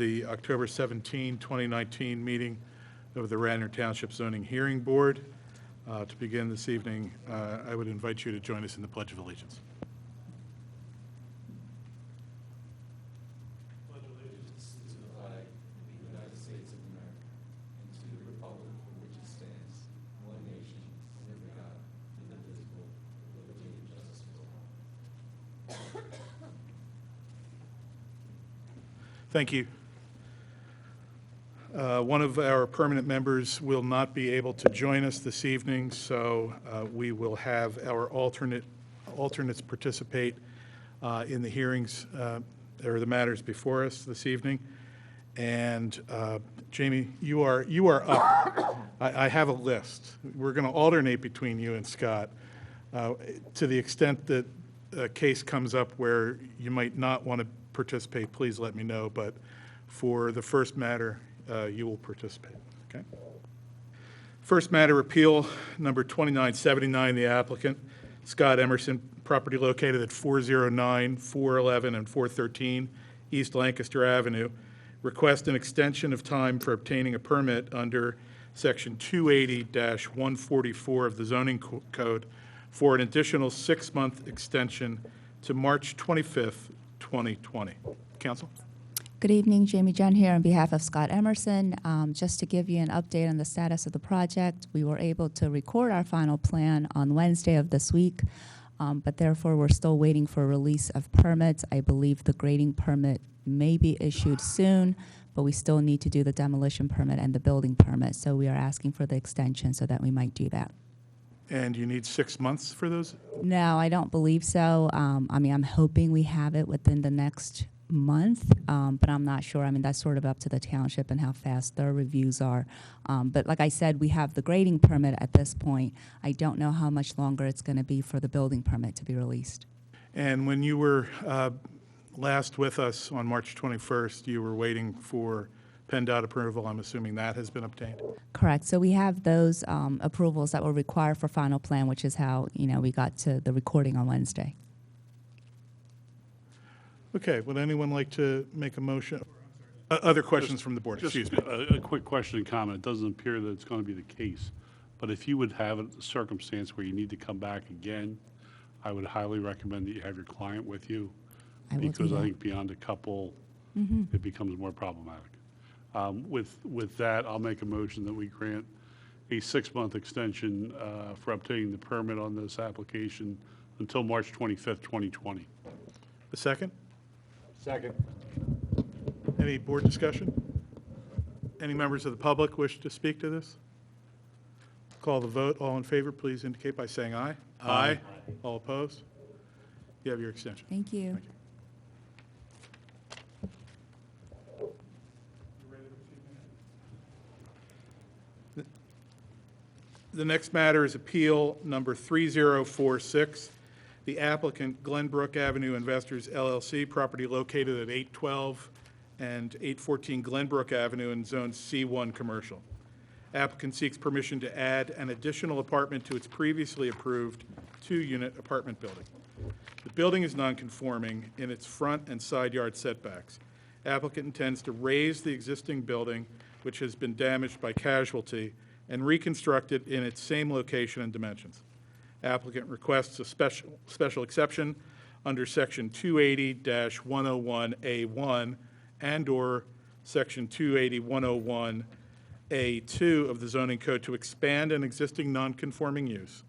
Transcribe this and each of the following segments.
the October 17, 2019 meeting of the Radnor Township Zoning Hearing Board. To begin this evening, I would invite you to join us in the Pledge of Allegiance. Pledge allegiance to the flag of the United States of America and to the republic for which it stands, one nation, under God, indivisible, with liberty and justice for all. Thank you. One of our permanent members will not be able to join us this evening, so we will have our alternates participate in the hearings or the matters before us this evening. And Jamie, you are up. I have a list. We're going to alternate between you and Scott to the extent that a case comes up where you might not want to participate. Please let me know. But for the first matter, you will participate. Okay. First matter, appeal number 2979, the applicant, Scott Emerson, property located at 409, 411, and 413 East Lancaster Avenue, request an extension of time for obtaining a permit under Section 280-144 of the zoning code for an additional 6-month extension to March 25th, 2020. Counsel? Good evening, Jamie Jen here on behalf of Scott Emerson. Just to give you an update on the status of the project, we were able to record our final plan on Wednesday of this week, but therefore we're still waiting for release of permits. I believe the grading permit may be issued soon, but we still need to do the demolition permit and the building permit, so we are asking for the extension so that we might do that. And you need 6 months for those? No, I don't believe so. I mean, I'm hoping we have it within the next month, but I'm not sure. I mean, that's sort of up to the township and how fast their reviews are. But like I said, we have the grading permit at this point. I don't know how much longer it's going to be for the building permit to be released. And when you were last with us on March 21st, you were waiting for PennDOT approval. I'm assuming that has been obtained? Correct. So we have those approvals that were required for final plan, which is how, we got to the recording on Wednesday. Okay, would anyone like to make a motion? Other questions from the board? Just Excuse me. a quick question and comment. It doesn't appear that it's going to be the case, but if you would have a circumstance where you need to come back again, I would highly recommend that you have your client with you, because I think beyond a couple, it becomes more problematic. With that, I'll make a motion that we grant a 6-month extension for obtaining the permit on this application until March 25th, 2020. A second? Second. Any board discussion? Any members of the public wish to speak to this? Call the vote. All in favor, please indicate by saying aye. Aye. All opposed? You have your extension. Thank you. Thank you. The next matter is appeal number 3046. The applicant, Glenbrook Avenue Investors LLC, property located at 812 and 814 Glenbrook Avenue in Zone C1 Commercial. Applicant seeks permission to add an additional apartment to its previously approved 2-unit apartment building. The building is non-conforming in its front and side yard setbacks. Applicant intends to raise the existing building, which has been damaged by casualty, and reconstruct it in its same location and dimensions. Applicant requests a special exception under Section 280-101A1 and/or Section 280-101A2 of the zoning code to expand an existing nonconforming use,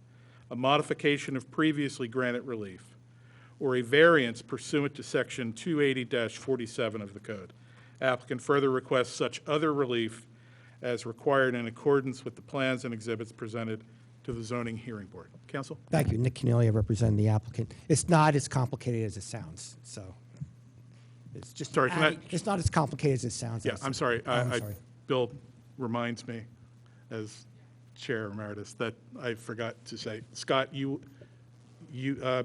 a modification of previously granted relief, or a variance pursuant to Section 280-47 of the code. Applicant further requests such other relief as required in accordance with the plans and exhibits presented to the Zoning Hearing Board. Counsel? Thank you. Nick Cornelia, representing the applicant. It's not as complicated as it sounds, so it's just Sorry, it's not as complicated as it sounds. Yeah, I'm sorry. Sorry. Bill reminds me, as Chair Emeritus, that I forgot to say. Scott,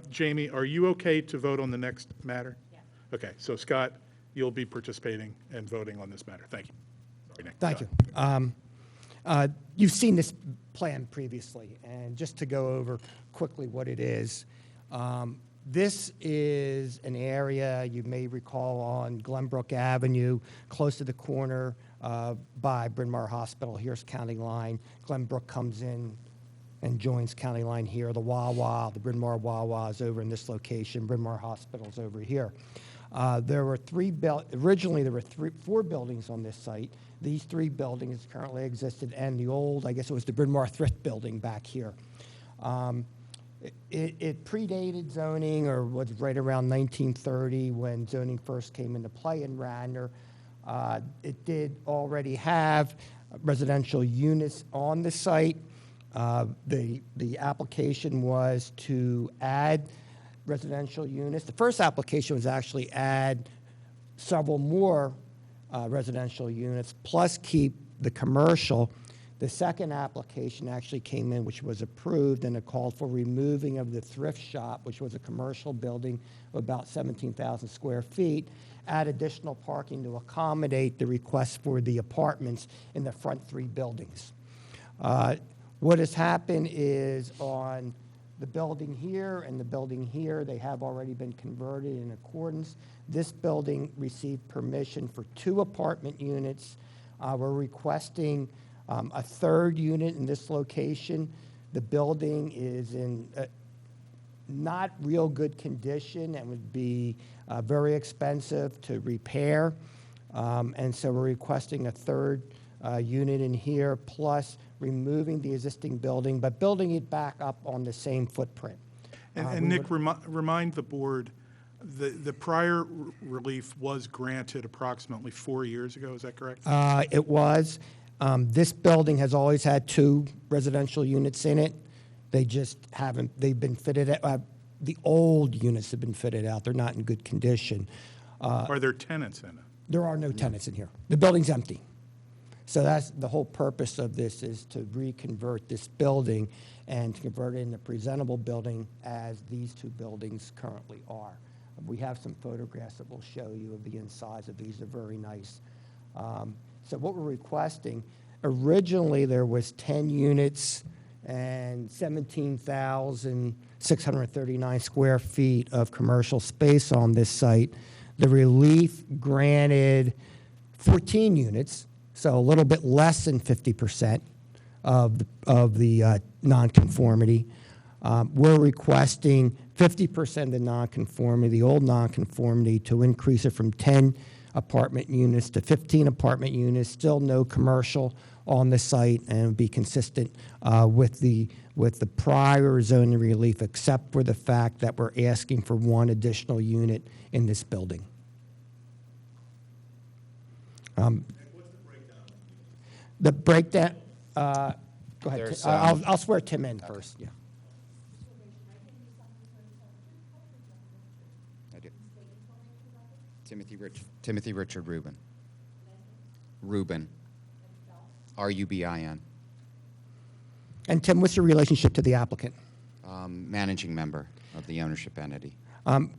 Jamie, are you okay to vote on the next matter? Yeah. Okay, so Scott, you'll be participating and voting on this matter. Thank you. Sorry, Nick. Thank you. You've seen this plan previously, and just to go over quickly what it is, This is an area you may recall on Glenbrook Avenue, close to the corner by Bryn Mawr Hospital. Here's County Line. Glenbrook comes in and joins County Line here. The Wawa, the Bryn Mawr Wawa is over in this location. Bryn Mawr Hospital's over here. There were originally there were four buildings on this site. These three buildings currently existed, and the old, I guess it was the Bryn Mawr Thrift Building back here. It predated zoning, or was right around 1930 when zoning first came into play in Radnor. It did already have residential units on the site. The application was to add residential units. The first application was actually add several more residential units, plus keep the commercial. The second application actually came in, which was approved, and it called for removing of the thrift shop, which was a commercial building of about 17,000 square feet, add additional parking to accommodate the request for the apartments in the front three buildings. What has happened is on the building here and the building here, they have already been converted in accordance. This building received permission for 2 apartment units. We're requesting a third unit in this location. The building is in not real good condition and would be very expensive to repair. And so we're requesting a third unit in here, plus removing the existing building, but building it back up on the same footprint. And Nick, remind the board, the prior relief was granted approximately 4 years ago, is that correct? It was. This building has always had 2 residential units in it. They just haven't, they've been fitted out. The old units have been fitted out. They're not in good condition. Are there tenants in it? There are no tenants in here. The building's empty. So that's the whole purpose of this, is to reconvert this building and to convert it into a presentable building as these 2 buildings currently are. We have some photographs that will show you of the insides of these. They're very nice. So what we're requesting, originally there was 10 units and 17,639 square feet of commercial space on this site. The relief granted 14 units, so a little bit less than 50% of the nonconformity. We're requesting 50% of the nonconformity, the old nonconformity, to increase it from 10 apartment units to 15 apartment units. Still no commercial on the site, and be consistent with the prior zoning relief, except for the fact that we're asking for 1 additional unit in this building. The breakdown, go ahead. I'll swear Tim in first. Yeah. I do. Timothy Richard Rubin. Rubin. R-U-B-I-N. And Tim, what's your relationship to the applicant? Managing member of the ownership entity.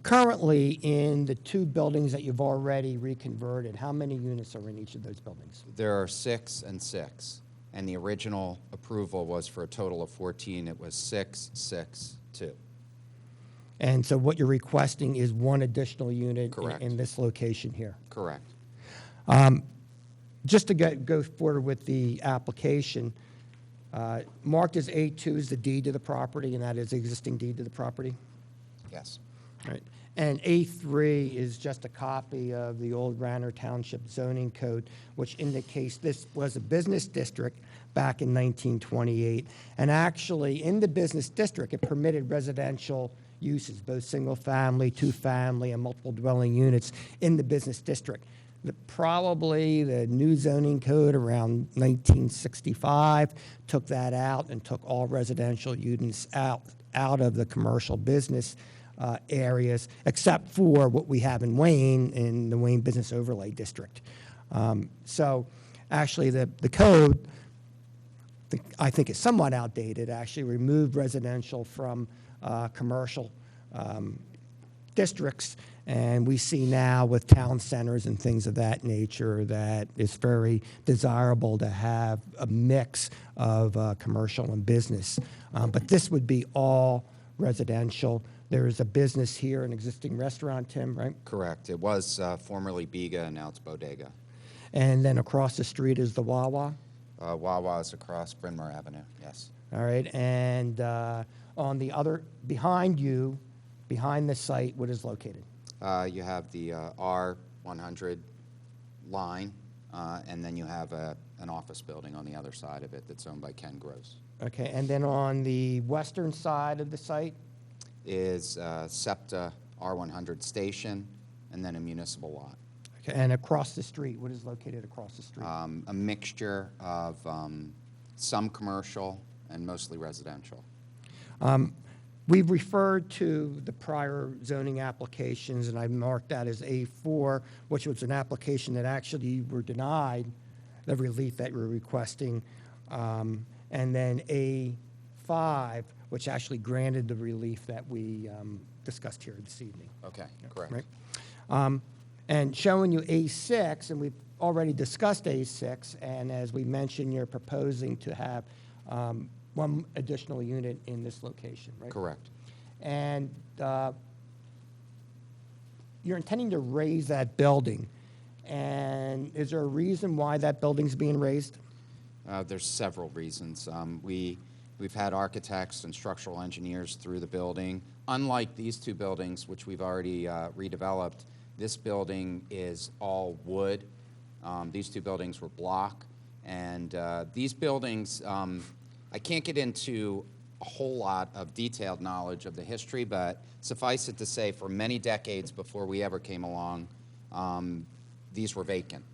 Currently, in the 2 buildings that you've already reconverted, how many units are in each of those buildings? There are 6 and 6, and the original approval was for a total of 14. It was 6, 6, 2. And so what you're requesting is 1 additional unit Correct. in this location here. Correct. Just to go forward with the application, marked as A2 is the deed to the property, and that is the existing deed to the property. Yes. Right. And A3 is just a copy of the old Radnor Township zoning code, which indicates this was a business district back in 1928. And actually, in the business district, it permitted residential uses, both single-family, 2-family, and multiple dwelling units in the business district. Probably the new zoning code around 1965 took that out and took all residential units out of the commercial business areas, except for what we have in Wayne, in the Wayne Business Overlay District. So actually the code, I think, is somewhat outdated, actually removed residential from commercial districts, and we see now with town centers and things of that nature that it's very desirable to have a mix of commercial and business. But this would be all residential. There is a business here, an existing restaurant, Tim, right? Correct. It was formerly Biga, and now it's Bodega. And then across the street is the Wawa. Wawa is across Bryn Mawr Avenue, yes. All right, and on the other, behind you, behind the site, what is located? You have the R100 line, and then you have an office building on the other side of it that's owned by Ken Gross. Okay, and then on the western side of the site? Is SEPTA R100 station, and then a municipal lot. Okay, and across the street, what is located across the street? A mixture of some commercial and mostly residential. We've referred to the prior zoning applications, and I marked that as A4, which was an application that actually were denied the relief that you're requesting, and then A5, which actually granted the relief that we discussed here this evening. Okay, correct. Right? And showing you A6, and we've already discussed A6, and as we mentioned, you're proposing to have one additional unit in this location, right? Correct. And you're intending to raise that building. And is there a reason why that building's being raised? There's several reasons. We've had architects and structural engineers through the building. Unlike these two buildings, which we've already redeveloped, this building is all wood. These two buildings were block. And these buildings, I can't get into a whole lot of detailed knowledge of the history, but suffice it to say, for many decades before we ever came along, these were vacant.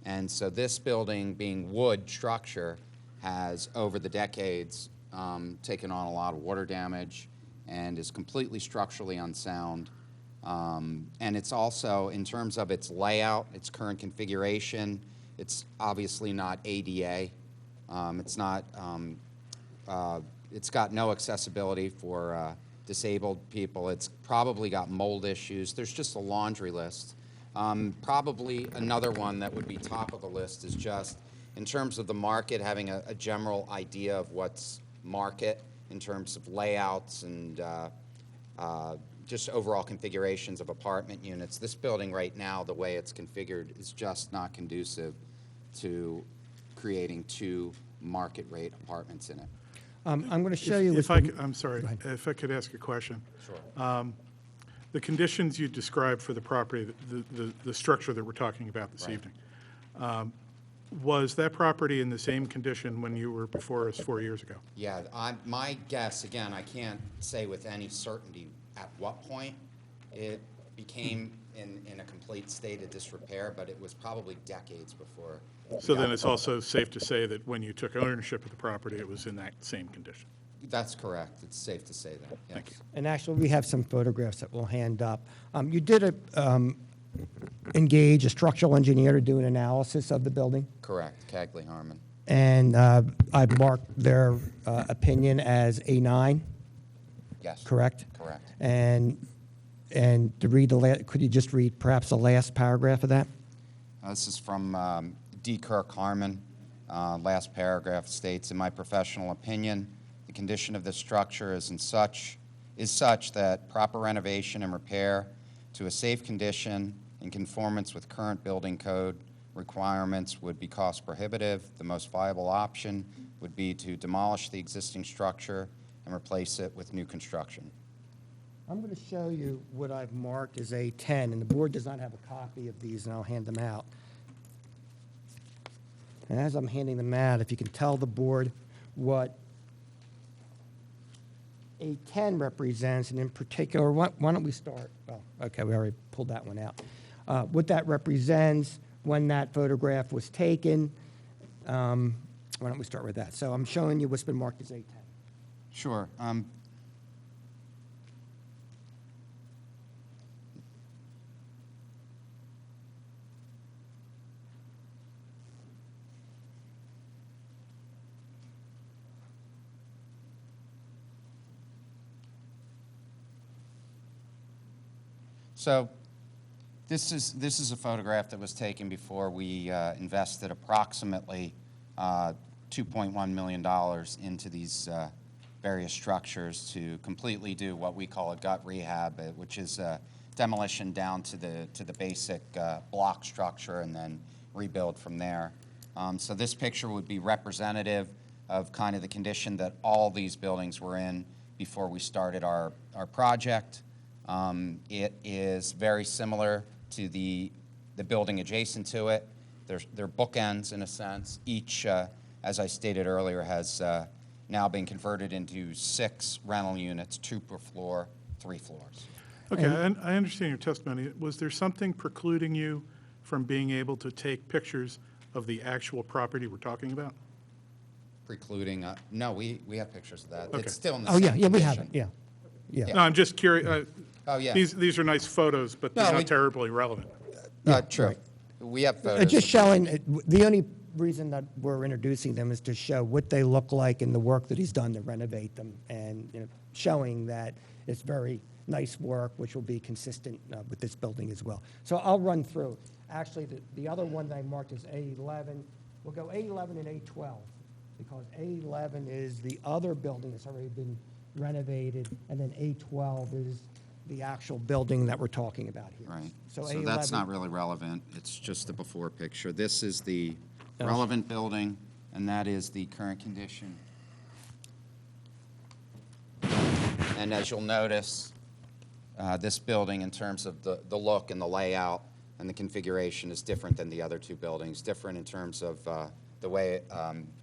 And so this building, being wood structure, has, over the decades, taken on a lot of water damage and is completely structurally unsound. And it's also, in terms of its layout, its current configuration, it's obviously not ADA. It's not, it's got no accessibility for disabled people. It's probably got mold issues. There's just a laundry list. Probably another one that would be top of the list is just, in terms of the market, having a general idea of what's market in terms of layouts and just overall configurations of apartment units. This building right now, the way it's configured, is just not conducive to creating two market rate apartments in it. I'm going to show you. I'm sorry, Go ahead. if I could ask a question. Sure. The conditions you described for the property, the structure that we're talking about this Right. evening, was that property in the same condition when you were before us 4 years ago? Yeah, my guess, again, I can't say with any certainty at what point it became in a complete state of disrepair, but it was probably decades before. So then it's also safe to say that when you took ownership of the property, it was in that same condition? That's correct. It's safe to say that, yes. Thank you. And actually, we have some photographs that we'll hand up. You did engage a structural engineer to do an analysis of the building, Correct, Cagley Harmon. and I've marked their opinion as A9, Yes. correct? Correct. And to read could you just read perhaps the last paragraph of that? This is from D. Kirk Harmon. Last paragraph states, in my professional opinion, the condition of this structure is such that proper renovation and repair to a safe condition in conformance with current building code requirements would be cost prohibitive. The most viable option would be to demolish the existing structure and replace it with new construction. I'm going to show you what I've marked as A10, and the board does not have a copy of these, and I'll hand them out. And as I'm handing them out, if you can tell the board what A10 represents, and in particular, why don't we start? Well, okay, we already pulled that one out. What that represents, when that photograph was taken, why don't we start with that? So I'm showing you what's been marked as A10. Sure. So this is a photograph that was taken before we invested approximately $2.1 million into these various structures to completely do what we call a gut rehab, which is demolition down to the basic block structure and then rebuild from there. So this picture would be representative of kind of the condition that all these buildings were in before we started our project. It is very similar to the building adjacent to it. They're bookends in a sense. Each, as I stated earlier, has now been converted into 6 rental units, 2 per floor, 3 floors. Okay, and I understand your testimony. Was there something precluding you from being able to take pictures of the actual property we're talking about? Precluding, no, we have pictures of that. Okay. It's still in the Oh, same yeah, we have it, condition. yeah. No, I'm just curious. Oh, yeah. These are nice photos, but they're No, not we- terribly relevant. True. We have photos. Just of- showing, the only reason that we're introducing them is to show what they look like and the work that he's done to renovate them, and showing that it's very nice work, which will be consistent with this building as well. So I'll run through. Actually, the other one that I marked is A11. We'll go A11 and A12, because A11 is the other building that's already been renovated, and then A12 is the actual building that we're talking about here. Right. So So that's A11 not really relevant. It's just the before picture. This is the relevant building, and that is the current condition. And as you'll notice, this building, in terms of the look and the layout and the configuration, is different than the other 2 buildings, different in terms of the way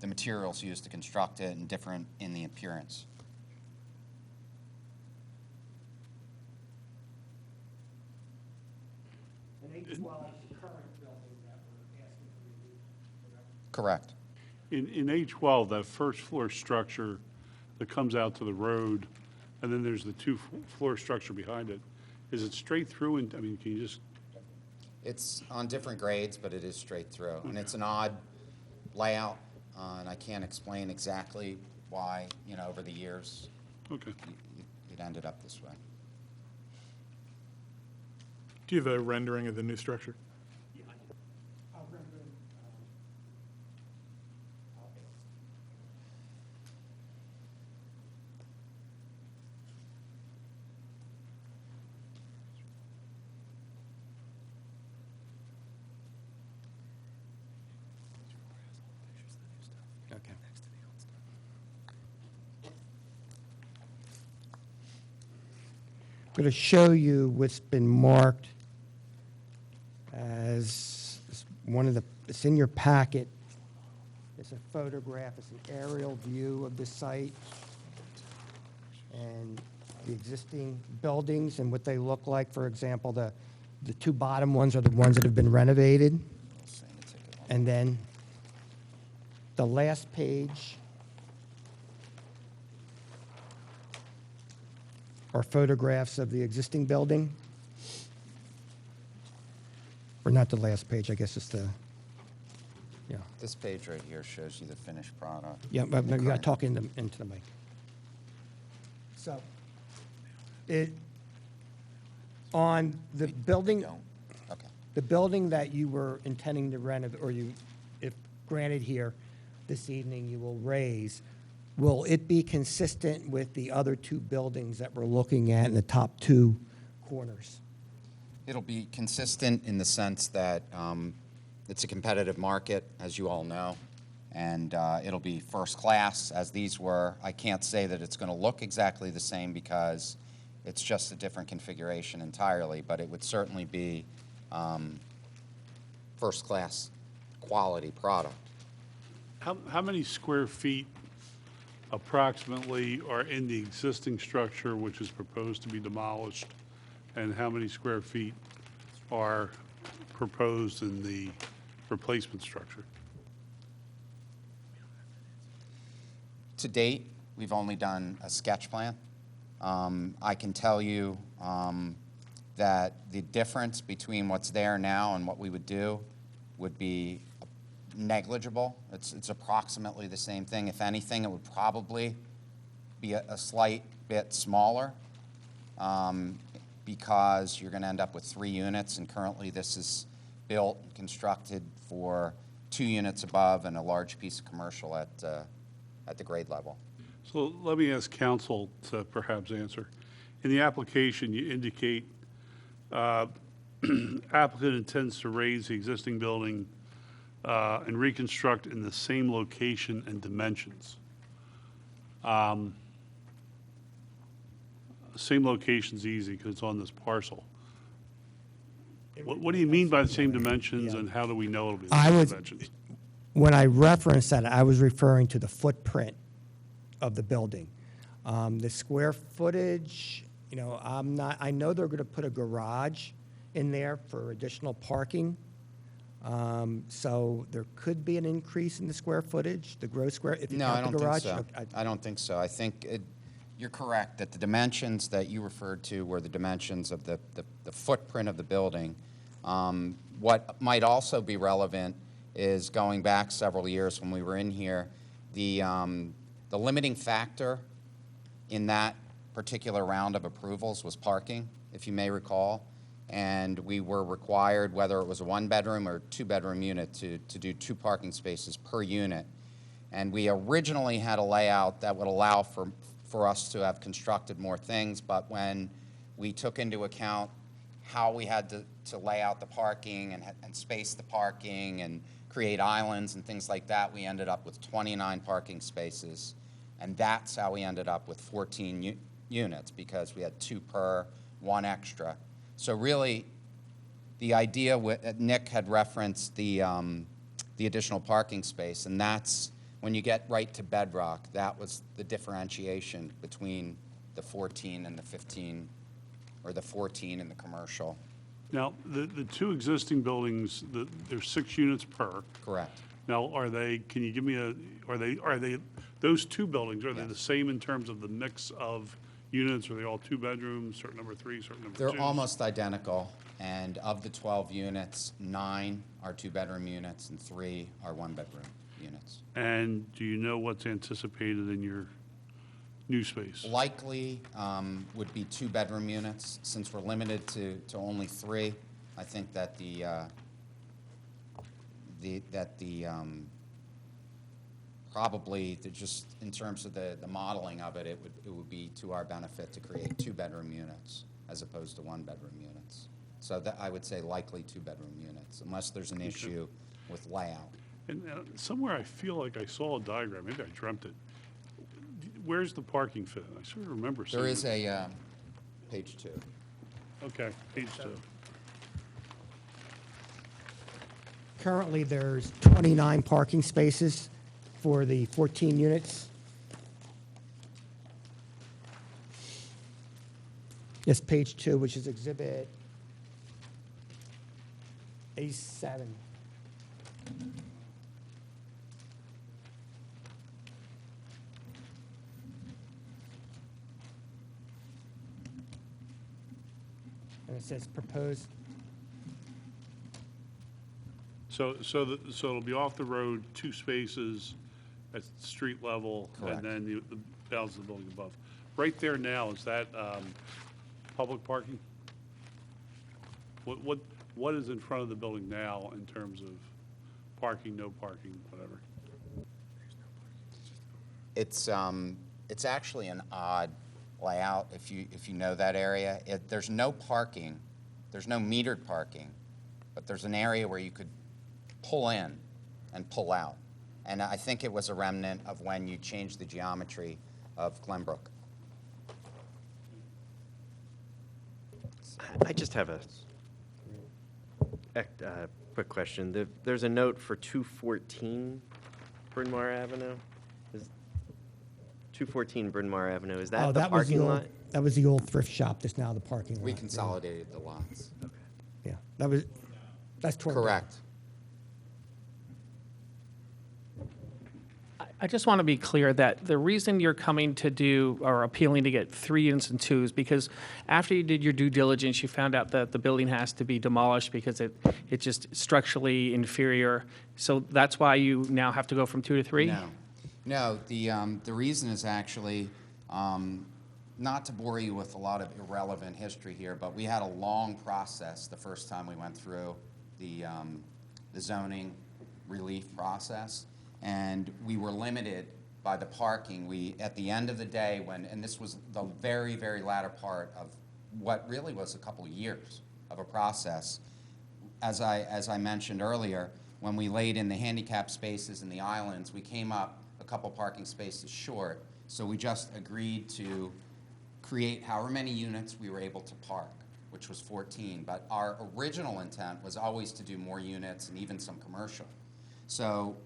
the materials used to construct it, and different in the appearance. And A12 is the current building that we're asking to remove, Correct. In A12, that first floor structure that comes out to the road, and then there's the 2-floor structure behind it, is it straight through? And I mean, can you just, It's on different grades, but it is straight through. And it's an odd layout, and I can't explain exactly why, over the years, okay. it ended up this way. Do you have a rendering of the new structure? Okay. I'm going to show you what's been marked as one of the, it's in your packet. It's a photograph, it's an aerial view of the site and the existing buildings and what they look like. For example, the 2 bottom ones are the ones that have been renovated. And then the last page are photographs of the existing building. Or not the last page, I guess it's the, yeah. This page right here shows you the finished product. Yeah, but you got to Correct. talk into the mic. So, on the building, Don't? Okay. the building that you were intending to renovate, or you, if granted here this evening, you will raise, will it be consistent with the other 2 buildings that we're looking at in the top 2 corners? It'll be consistent in the sense that it's a competitive market, as you all know, and it'll be first class, as these were. I can't say that it's going to look exactly the same because it's just a different configuration entirely, but it would certainly be first class quality product. How many square feet approximately are in the existing structure which is proposed to be demolished? And how many square feet are proposed in the replacement structure? To date, we've only done a sketch plan. I can tell you that the difference between what's there now and what we would do would be negligible. It's approximately the same thing. If anything, it would probably be a slight bit smaller because you're going to end up with 3 units, and currently this is built and constructed for 2 units above and a large piece of commercial at the grade level. So let me ask counsel to perhaps answer. In the application, you indicate applicant intends to raise the existing building and reconstruct in the same location and dimensions. Same location's easy because it's on this parcel. What do you mean by the same dimensions, and how do we know it'll be the I same was- dimensions? When I referenced that, I was referring to the footprint of the building. The square footage, you know, I know they're going to put a garage in there for additional parking. So there could be an increase in the square footage, the gross square, if you No, I count the don't think garage. so. I don't think so. I think you're correct that the dimensions that you referred to were the dimensions of the footprint of the building. What might also be relevant is going back several years when we were in here, the limiting factor in that particular round of approvals was parking, if you may recall. And we were required, whether it was a one-bedroom or two-bedroom unit, to do 2 parking spaces per unit. And we originally had a layout that would allow for us to have constructed more things, but when we took into account how we had to lay out the parking and space the parking and create islands and things like that, we ended up with 29 parking spaces. And that's how we ended up with 14 units, because we had 2 per, 1 extra. So really, the idea, Nick had referenced the additional parking space, and that's, when you get right to bedrock, that was the differentiation between the 14 and the 15, or the 14 and the commercial. Now, the 2 existing buildings, there's 6 units per. Correct. Now, can you give me are they, those 2 buildings, are they Yes. the same in terms of the mix of units? Are they all 2 bedrooms, certain number 3, certain number 2? They're almost identical, and of the 12 units, 9 are 2-bedroom units and 3 are 1-bedroom units. And do you know what's anticipated in your new space? Likely would be 2-bedroom units. Since we're limited to only 3, I think that probably just in terms of the modeling of it, it would be to our benefit to create 2-bedroom units as opposed to 1-bedroom units. So that I would say likely 2-bedroom units, unless there's an issue with layout. And somewhere I feel like I saw a diagram, maybe I dreamt it. Where's the parking fit? I sort of remember seeing There is it. a page 2. Okay, page 2. Currently, there's 29 parking spaces for the 14 units. This page 2, which is exhibit A7. And it says proposed. So it'll be off the road, 2 spaces at street level, Correct. and then the balance of the building above. Right there now, is that public parking? What is in front of the building now in terms of parking, no parking, whatever? It's actually an odd layout if you know that area. There's no parking, there's no metered parking, but there's an area where you could pull in and pull out. And I think it was a remnant of when you changed the geometry of Glenbrook. I just have a quick question. There's a note for 214 Bryn Mawr Avenue. Is 214 Bryn Mawr Avenue, is that the that was the parking old, lot? that was the old thrift shop that's now the parking lot. We consolidated the lots. Yeah, that's torn down. Correct. I just want to be clear that the reason you're coming to do or appealing to get 3 units and 2s because after you did your due diligence, you found out that the building has to be demolished because it's just structurally inferior. So that's why you now have to go from 2 to 3? No. The reason is actually, not to bore you with a lot of irrelevant history here, but we had a long process the first time we went through the zoning relief process. And we were limited by the parking. At the end of the day, and this was the very, very latter part of what really was a couple of years of a process, as I mentioned earlier, when we laid in the handicap spaces and the islands, we came up a couple parking spaces short, so we just agreed to create however many units we were able to park, which was 14. But our original intent was always to do more units and even some commercial. So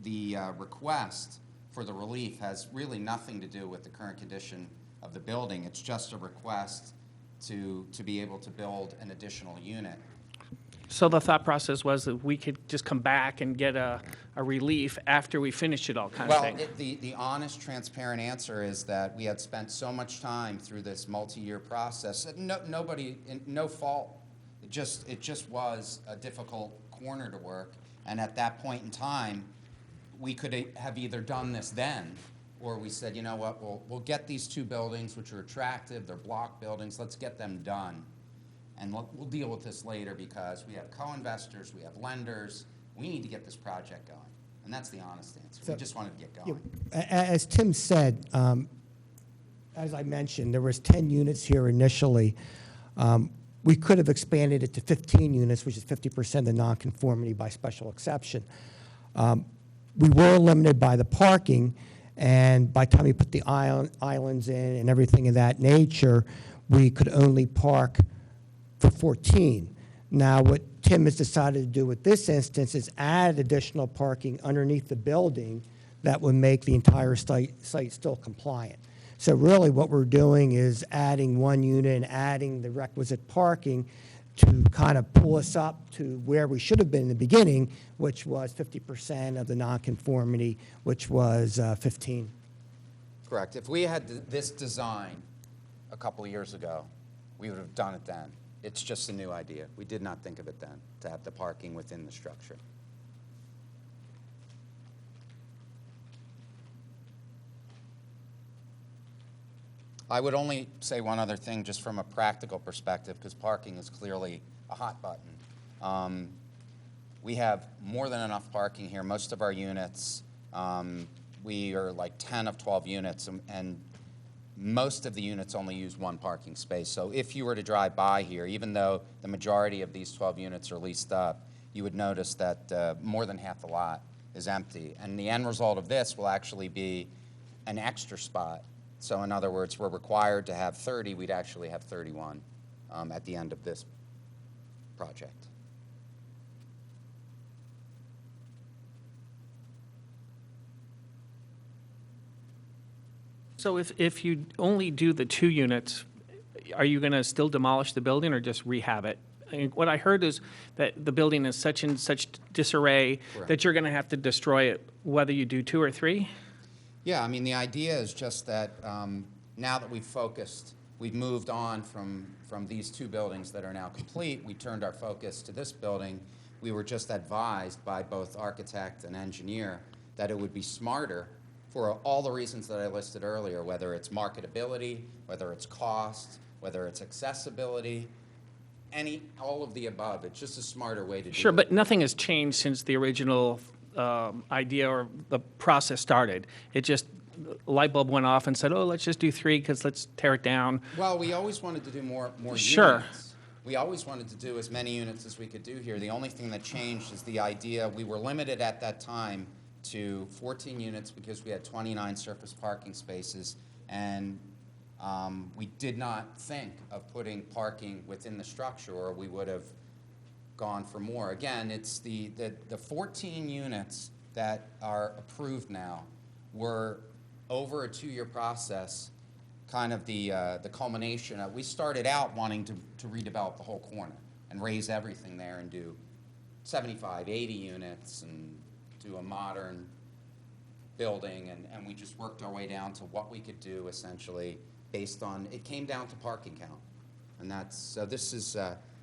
the request for the relief has really nothing to do with the current condition of the building. It's just a request to be able to build an additional unit. So the thought process was that we could just come back and get a relief after we finish it all, kind of Well, thing. the honest, transparent answer is that we had spent so much time through this multi-year process, that no fault. It just was a difficult corner to work, and at that point in time, we could have either done this then, or we said, you know what, we'll get these two buildings, which are attractive, they're block buildings, let's get them done. And we'll deal with this later because we have co-investors, we have lenders, we need to get this project going. And that's the honest answer. We just wanted to get going. As Tim said, as I mentioned, there was 10 units here initially. We could have expanded it to 15 units, which is 50% of the nonconformity by special exception. We were limited by the parking, and by the time we put the islands in and everything of that nature, we could only park for 14. Now, what Tim has decided to do with this instance is add additional parking underneath the building that would make the entire site still compliant. So really what we're doing is adding one unit and adding the requisite parking to kind of pull us up to where we should have been in the beginning, which was 50% of the nonconformity, which was 15. Correct. If we had this design a couple of years ago, we would have done it then. It's just a new idea. We did not think of it then, to have the parking within the structure. I would only say one other thing just from a practical perspective, because parking is clearly a hot button. We have more than enough parking here. Most of our units, we are like 10 of 12 units, and most of the units only use one parking space. So if you were to drive by here, even though the majority of these 12 units are leased up, you would notice that more than half the lot is empty. And the end result of this will actually be an extra spot. So in other words, we're required to have 30, we'd actually have 31 at the end of this project. So if you only do the 2 units, are you going to still demolish the building or just rehab it? I mean, what I heard is that the building is such in such disarray Correct. that you're going to have to destroy it, whether you do 2 or 3? Yeah, I mean, the idea is just that now that we've moved on from these 2 buildings that are now complete, we turned our focus to this building. We were just advised by both architect and engineer that it would be smarter for all the reasons that I listed earlier, whether it's marketability, whether it's cost, whether it's accessibility, all of the above. It's just a smarter way to do it. Sure, but nothing has changed since the original idea or the process started. It just, a light bulb went off and said, oh, let's just do 3 because let's tear it down. Well, we always wanted to do more Sure. units. We always wanted to do as many units as we could do here. The only thing that changed is the idea, we were limited at that time to 14 units because we had 29 surface parking spaces, and we did not think of putting parking within the structure, or we would have gone for more. Again, it's the 14 units that are approved now were over a 2-year process, kind of the culmination of, we started out wanting to redevelop the whole corner and raise everything there and do 75, 80 units and do a modern building, and we just worked our way down to what we could do essentially based on, it came down to parking count. And so this is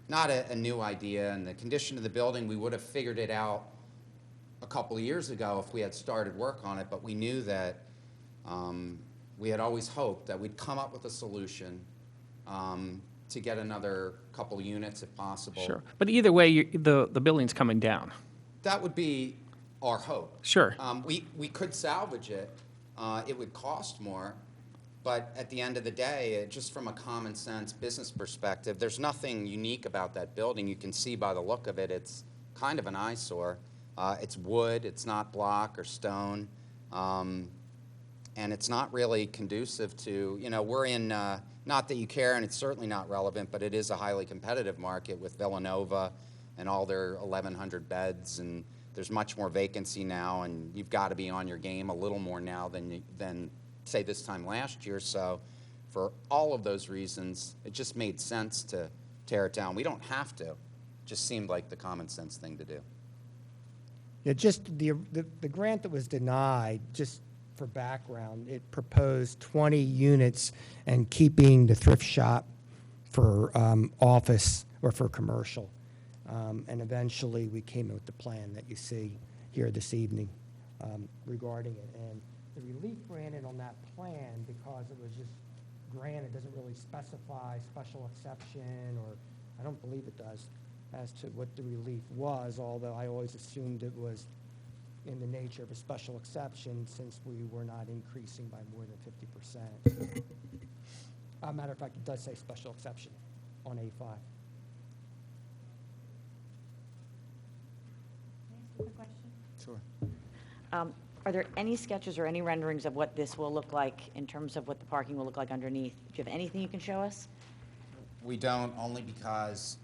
not a new idea, and the condition of the building, we would have figured it out a couple of years ago if we had started work on it, but we knew that we had always hoped that we'd come up with a solution to get another couple units if possible. Sure, but either way, the building's coming down. That would be our hope. Sure. We could salvage it. it would cost more. But at the end of the day, just from a common sense business perspective, there's nothing unique about that building. You can see by the look of it, it's kind of an eyesore. It's wood, it's not block or stone, and it's not really conducive to, we're in, not that you care, and it's certainly not relevant, but it is a highly competitive market with Villanova and all their 1,100 beds, and there's much more vacancy now, and you've got to be on your game a little more now than say this time last year. So for all of those reasons, it just made sense to tear it down. We don't have to. It just seemed like the common sense thing to do. Yeah, just the grant that was denied, just for background, it proposed 20 units and keeping the thrift shop for office or for commercial. And eventually we came up with the plan that you see here this evening regarding it. And the relief granted on that plan, because it was just granted, doesn't really specify special exception, or I don't believe it does, as to what the relief was, although I always assumed it was in the nature of a special exception since we were not increasing by more than 50%. Matter of fact, it does say special exception on A5. Can I ask you a question? Sure. Are there any sketches or any renderings of what this will look like in terms of what the parking will look like underneath? Do you have anything you can show us? We don't, only because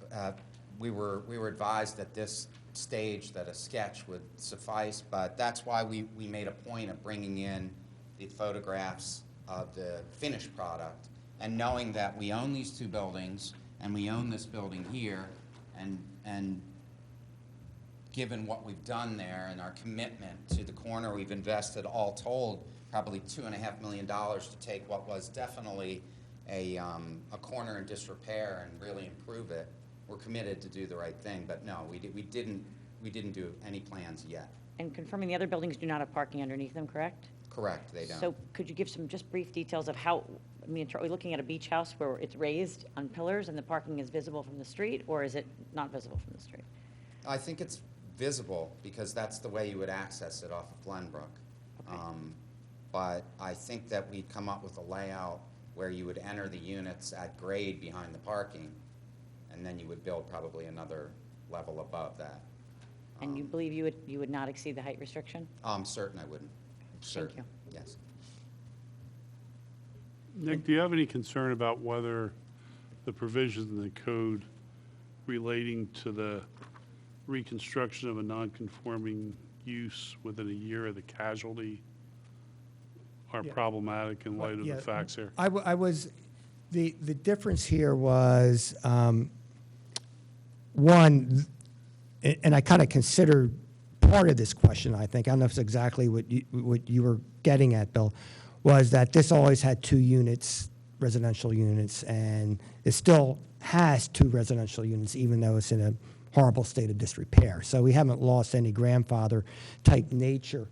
we were advised at this stage that a sketch would suffice, but that's why we made a point of bringing in the photographs of the finished product, and knowing that we own these two buildings and we own this building here, and given what we've done there and our commitment to the corner, we've invested all told probably $2.5 million to take what was definitely a corner in disrepair and really improve it. We're committed to do the right thing, but no, we didn't do any plans yet. And confirming the other buildings do not have parking underneath them, correct? Correct, they don't. So could you give some just brief details of how, I mean, are we looking at a beach house where it's raised on pillars and the parking is visible from the street, or is it not visible from the street? I think it's visible because that's the way you would access it off of Glenbrook. Okay. But I think that we'd come up with a layout where you would enter the units at grade behind the parking, and then you would build probably another level above that. And you believe you would not exceed the height restriction? I'm certain I wouldn't. Certain. you. Yes. Nick, do you have any concern about whether the provisions in the code relating to the reconstruction of a non-conforming use within a year of the casualty are Yeah. problematic in light of Yeah, the facts here? I was, the difference here was, one, and I kind of considered part of this question, I think, I don't know if it's exactly what you were getting at, Bill, was that this always had 2 units, residential units, and it still has 2 residential units, even though it's in a horrible state of disrepair. So we haven't lost any grandfather-type nature.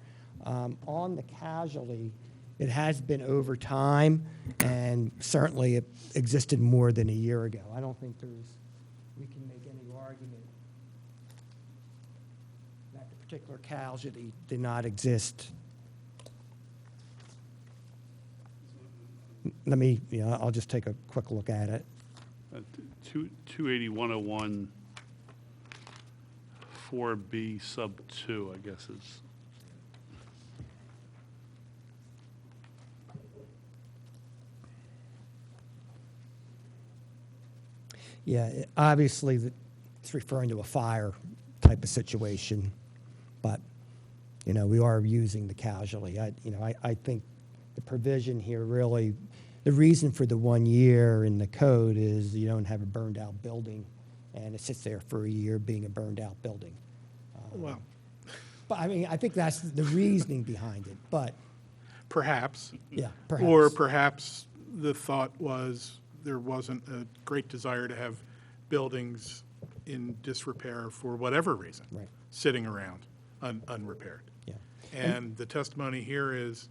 On the casualty, it has been over time, and certainly it existed more than a year ago. I don't think we can make any argument that the particular casualty did not exist. Let me, I'll just take a quick look at it. 280-101 4B sub 2, I guess is. Yeah, obviously, it's referring to a fire type of situation, but, we are using the casualty. I think the provision here really, the reason for the 1 year in the code is you don't have a burned-out building, and it sits there for a year being a burned-out building. Well, But, I think that's the reasoning behind it, but, perhaps. yeah, perhaps. Or perhaps the thought was there wasn't a great desire to have buildings in disrepair for whatever reason. Right. Sitting around unrepaired. Yeah. And the testimony here is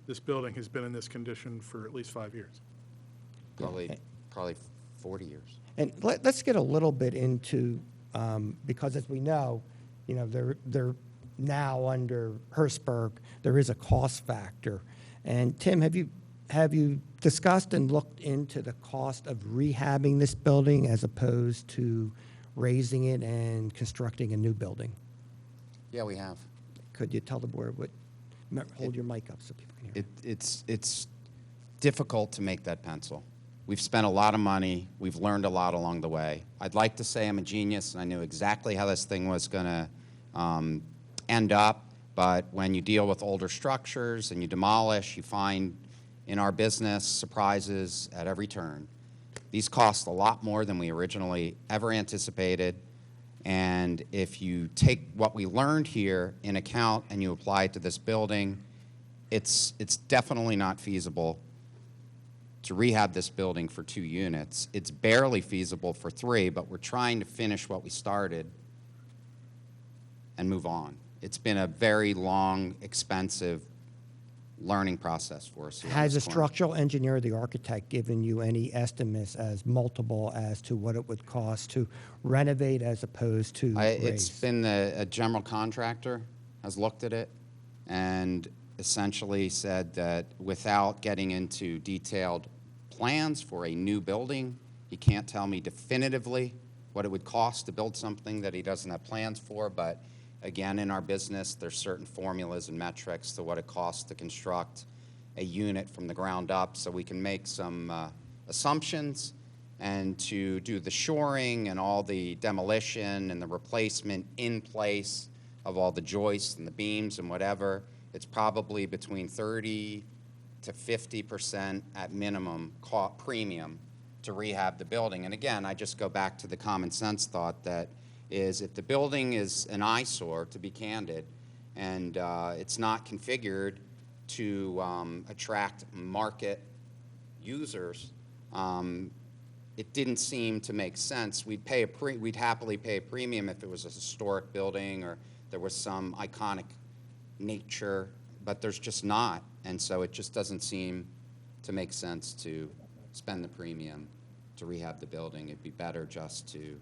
this building has been in this condition for at least 5 years. Probably 40 years. And let's get a little bit into, because as we know, there now under Hirschberg, there is a cost factor. And Tim, have you discussed and looked into the cost of rehabbing this building as opposed to raising it and constructing a new building? Yeah, we have. Could you tell the board hold your mic up so people can hear? It's difficult to make that pencil. We've spent a lot of money. We've learned a lot along the way. I'd like to say I'm a genius and I knew exactly how this thing was going to end up, but when you deal with older structures and you demolish, you find in our business surprises at every turn. These cost a lot more than we originally ever anticipated, and if you take what we learned here in account and you apply it to this building, it's definitely not feasible to rehab this building for 2 units. It's barely feasible for 3, but we're trying to finish what we started and move on. It's been a very long, expensive learning process for us. Has the structural engineer, the architect, given you any estimates as multiple as to what it would cost to renovate as opposed to raise? It's been a general contractor has looked at it and essentially said that without getting into detailed plans for a new building, he can't tell me definitively what it would cost to build something that he doesn't have plans for, but again, in our business, there's certain formulas and metrics to what it costs to construct a unit from the ground up, so we can make some assumptions and to do the shoring and all the demolition and the replacement in place of all the joists and the beams and whatever. It's probably between 30 to 50% at minimum premium to rehab the building. And again, I just go back to the common sense thought that is if the building is an eyesore, to be candid, and it's not configured to attract market users, it didn't seem to make sense. We'd happily pay a premium if it was a historic building or there was some iconic nature, but there's just not, and so it just doesn't seem to make sense to spend the premium to rehab the building. It'd be better just to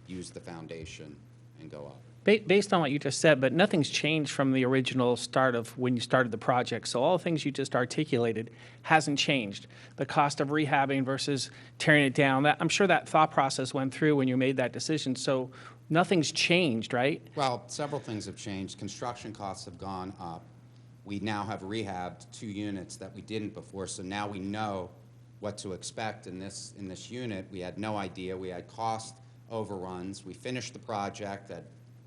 use the foundation and go up. Based on what you just said, but nothing's changed from the original start of when you started the project. So all the things you just articulated hasn't changed. The cost of rehabbing versus tearing it down, I'm sure that thought process went through when you made that decision. So nothing's changed, right? Well, several things have changed. Construction costs have gone up. We now have rehabbed 2 units that we didn't before, so now we know what to expect in this unit. We had no idea. We had cost overruns. We finished the project at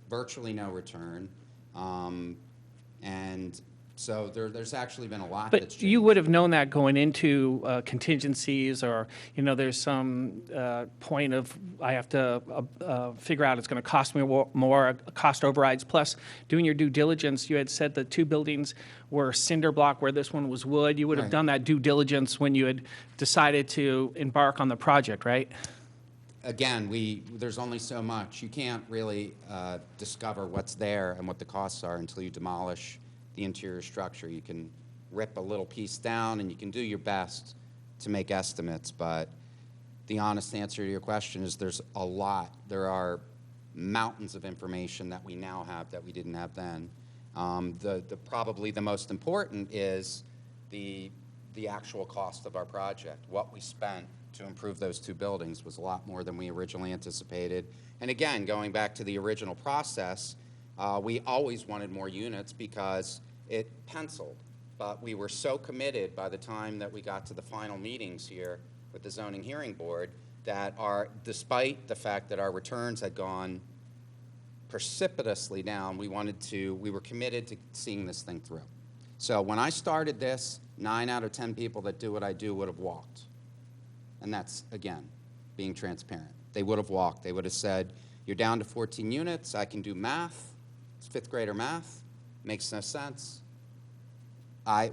virtually no return, and so there's actually been a lot that's changed. But you would have known that going into contingencies, or there's some point of I have to figure out it's going to cost me more, cost overrides. Plus, doing your due diligence, you had said the 2 buildings were cinder block, where this one was wood. You would have Right. done that due diligence when you had decided to embark on the project, right? Again, there's only so much. You can't really discover what's there and what the costs are until you demolish the interior structure. You can rip a little piece down and you can do your best to make estimates, but the honest answer to your question is there's a lot. There are mountains of information that we now have that we didn't have then. Probably the most important is the actual cost of our project. What we spent to improve those 2 buildings was a lot more than we originally anticipated. And again, going back to the original process, we always wanted more units because it penciled. But we were so committed by the time that we got to the final meetings here with the zoning hearing board that despite the fact that our returns had gone precipitously down, we were committed to seeing this thing through. So when I started this, 9 out of 10 people that do what I do would have walked. And that's, again, being transparent. They would have walked. They would have said, you're down to 14 units. I can do math. It's 5th grader math. Makes no sense.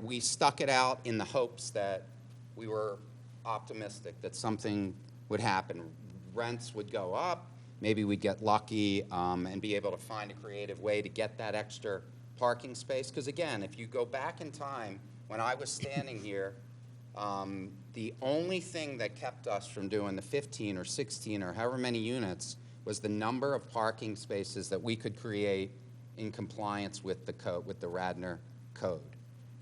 We stuck it out in the hopes that we were optimistic that something would happen. Rents would go up. Maybe we'd get lucky and be able to find a creative way to get that extra parking space. Because, again, if you go back in time, when I was standing here, the only thing that kept us from doing the 15 or 16 or however many units was the number of parking spaces that we could create in compliance with the code, with the Radnor code.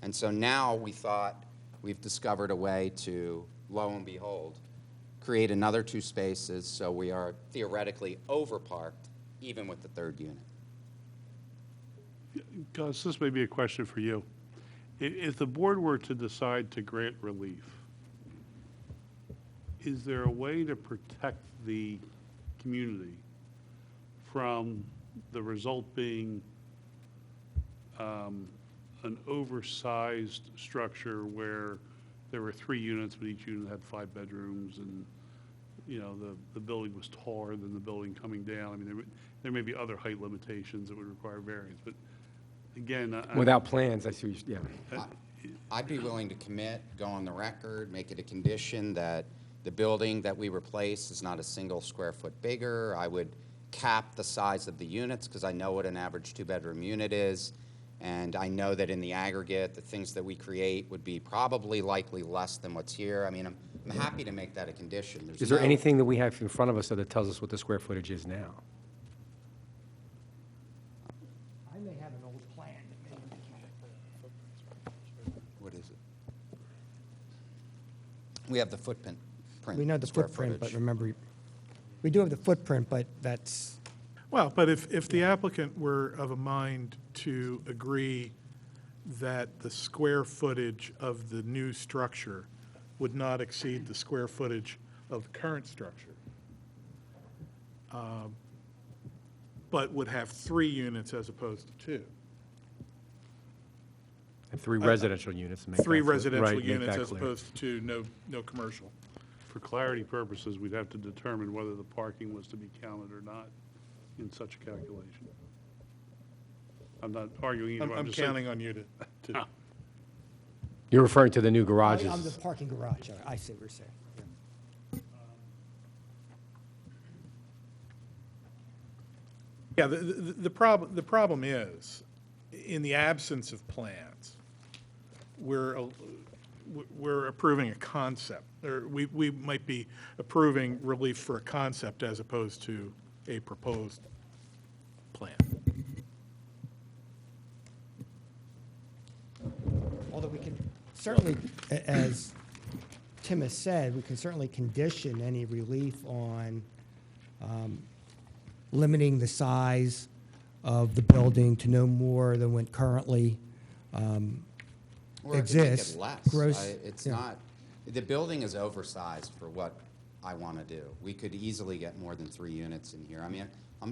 And so now we thought we've discovered a way to, lo and behold, create another 2 spaces, so we are theoretically over-parked even with the 3rd unit. Gus, this may be a question for you. If the board were to decide to grant relief, is there a way to protect the community from the result being an oversized structure where there were 3 units, but each unit had 5 bedrooms, and, you know, the building was taller than the building coming down? I mean, there may be other height limitations that would require variance, but again, Without plans, I see, what you- yeah. I'd be willing to commit, go on the record, make it a condition that the building that we replace is not a single square foot bigger. I would cap the size of the units because I know what an average 2-bedroom unit is. And I know that in the aggregate, the things that we create would be probably likely less than what's here. I mean, I'm happy to make that a condition. Is there anything that we have in front of us that tells us what the square footage is now? I may have an old plan that may indicate What is it? We have the footprint. We know the square footprint, but footage. remember, we do have the footprint, but that's, Well, but if the applicant were of a mind to agree that the square footage of the new structure would not exceed the square footage of the current structure, but would have 3 units as opposed to 2. And 3 residential units. to make 3 that clear. residential Right, make units that as clear. opposed to no commercial. for clarity purposes, we'd have to determine whether the parking was to be counted or not in such a calculation. I'm not arguing either. I'm just saying- counting on you to Ah. You're referring to the new I'm the garages. parking garage, I see what you're saying. Yeah, the problem is, in the absence of plans, we're approving a concept, or we might be approving relief for a concept as opposed to a proposed plan. Although we can certainly, as Tim has said, we can certainly condition any relief on limiting the size of the building to no more than what currently Or if we make it exists. less. Gross- It's yeah. not, the building is oversized for what I want to do. We could easily get more than 3 units in here. I mean,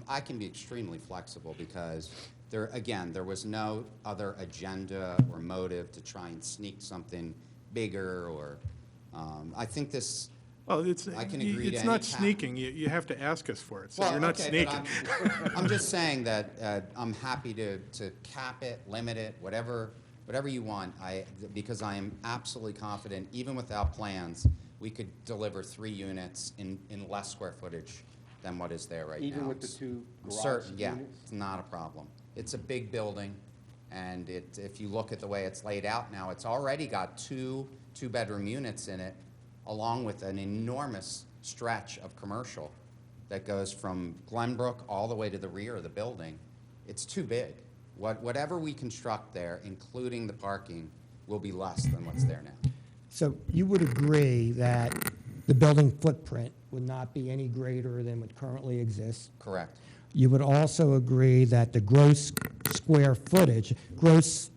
I can be extremely flexible because there, again, there was no other agenda or motive to try and sneak something bigger or, I think this, Well, it's I can agree to it's any not cap. sneaking, you have to ask us for it, so well, you're not okay, but sneaking. I'm just saying that I'm happy to cap it, limit it, whatever you want. Because I am absolutely confident, even without plans, we could deliver 3 units in less square footage than what is there right now. Even with the 2 garage Certain, yeah, units? it's not a problem. It's a big building, and if you look at the way it's laid out now, it's already got 2 2-bedroom units in it, along with an enormous stretch of commercial that goes from Glenbrook all the way to the rear of the building. It's too big. Whatever we construct there, including the parking, will be less than what's there now. So you would agree that the building footprint would not be any greater than what currently exists? Correct. You would also agree that the gross square footage, gross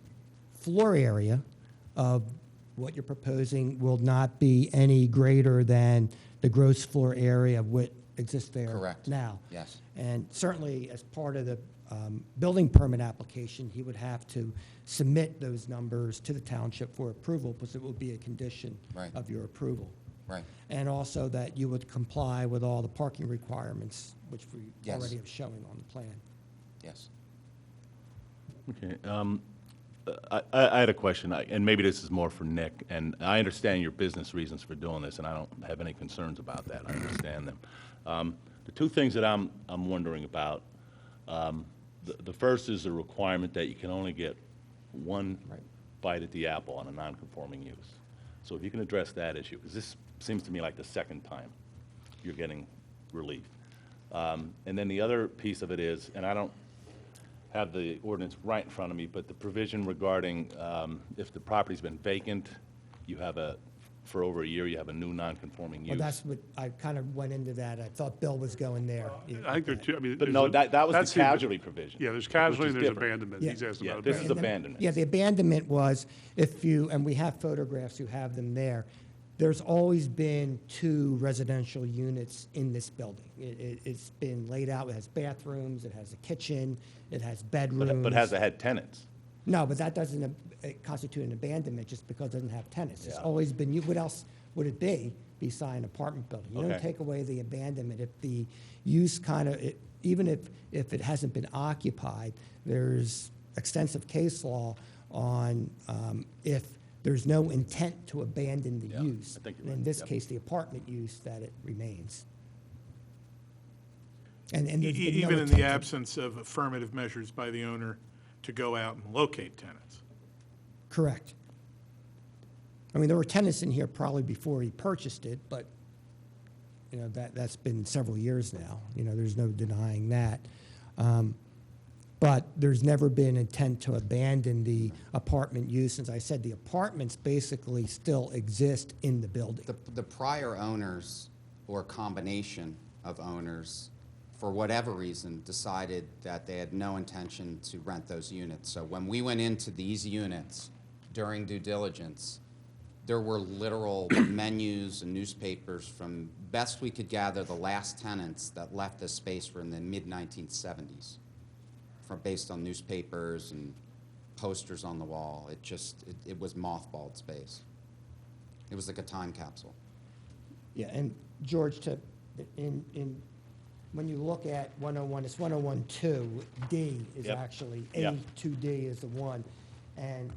floor area of what you're proposing will not be any greater than the gross floor area of what exists there Correct. now? Yes. And certainly, as part of the building permit application, he would have to submit those numbers to the township for approval, because it will be a condition Right. of your approval. Right. And also that you would comply with all the parking requirements, which we Yes. already have shown on the plan. Yes. Okay, I had a question, and maybe this is more for Nick, and I understand your business reasons for doing this, and I don't have any concerns about that, I understand them. The 2 things that I'm wondering about, the first is the requirement that you can only get 1 bite at the apple on a non-conforming use. So if you can address that issue, because this seems to me like the second time you're getting relief. And then the other piece of it is, and I have the ordinance right in front of me, but the provision regarding if the property's been vacant, you have for over a year, you have a new non-conforming use. Well, that's what, I kind of went into that. I thought Bill was going there. I think there are two, I mean. But there's no, a- that was that's the casualty provision. Yeah, there's which casualty is and there's different. abandonment. Yeah. He's asking Yeah, about this is abandonment. abandonment. Yeah, the abandonment was, and we have photographs, you have them there, there's always been 2 residential units in this building. It's been laid out, it has bathrooms, it has a kitchen, it has bedrooms. But has it had tenants? No, but that doesn't constitute an abandonment just because it doesn't have tenants. It's Yeah. always been, what else would it be besides an apartment building? You don't Okay. take away the abandonment if the use even if it hasn't been occupied, there's extensive case law on if there's no intent to abandon the Yeah, use. I think you're And in right. this Yep. case, the apartment use, that it remains. And there's been no Even in intent the to- absence of affirmative measures by the owner to go out and locate tenants. Correct. I mean, there were tenants in here probably before he purchased it, but, you know, that's been several years now. You know, there's no denying that. But there's never been intent to abandon the apartment use. As I said, the apartments basically still exist in the building. The prior owners, or combination of owners, for whatever reason, decided that they had no intention to rent those units. So when we went into these units during due diligence, there were literal menus and newspapers from, best we could gather, the last tenants that left this space were in the mid-1970s, based on newspapers and posters on the wall. It was mothballed space. It was like a time capsule. Yeah, and George, when you look at 101, it's 101-2, D is Yep. actually, Yep. A2D is the one. And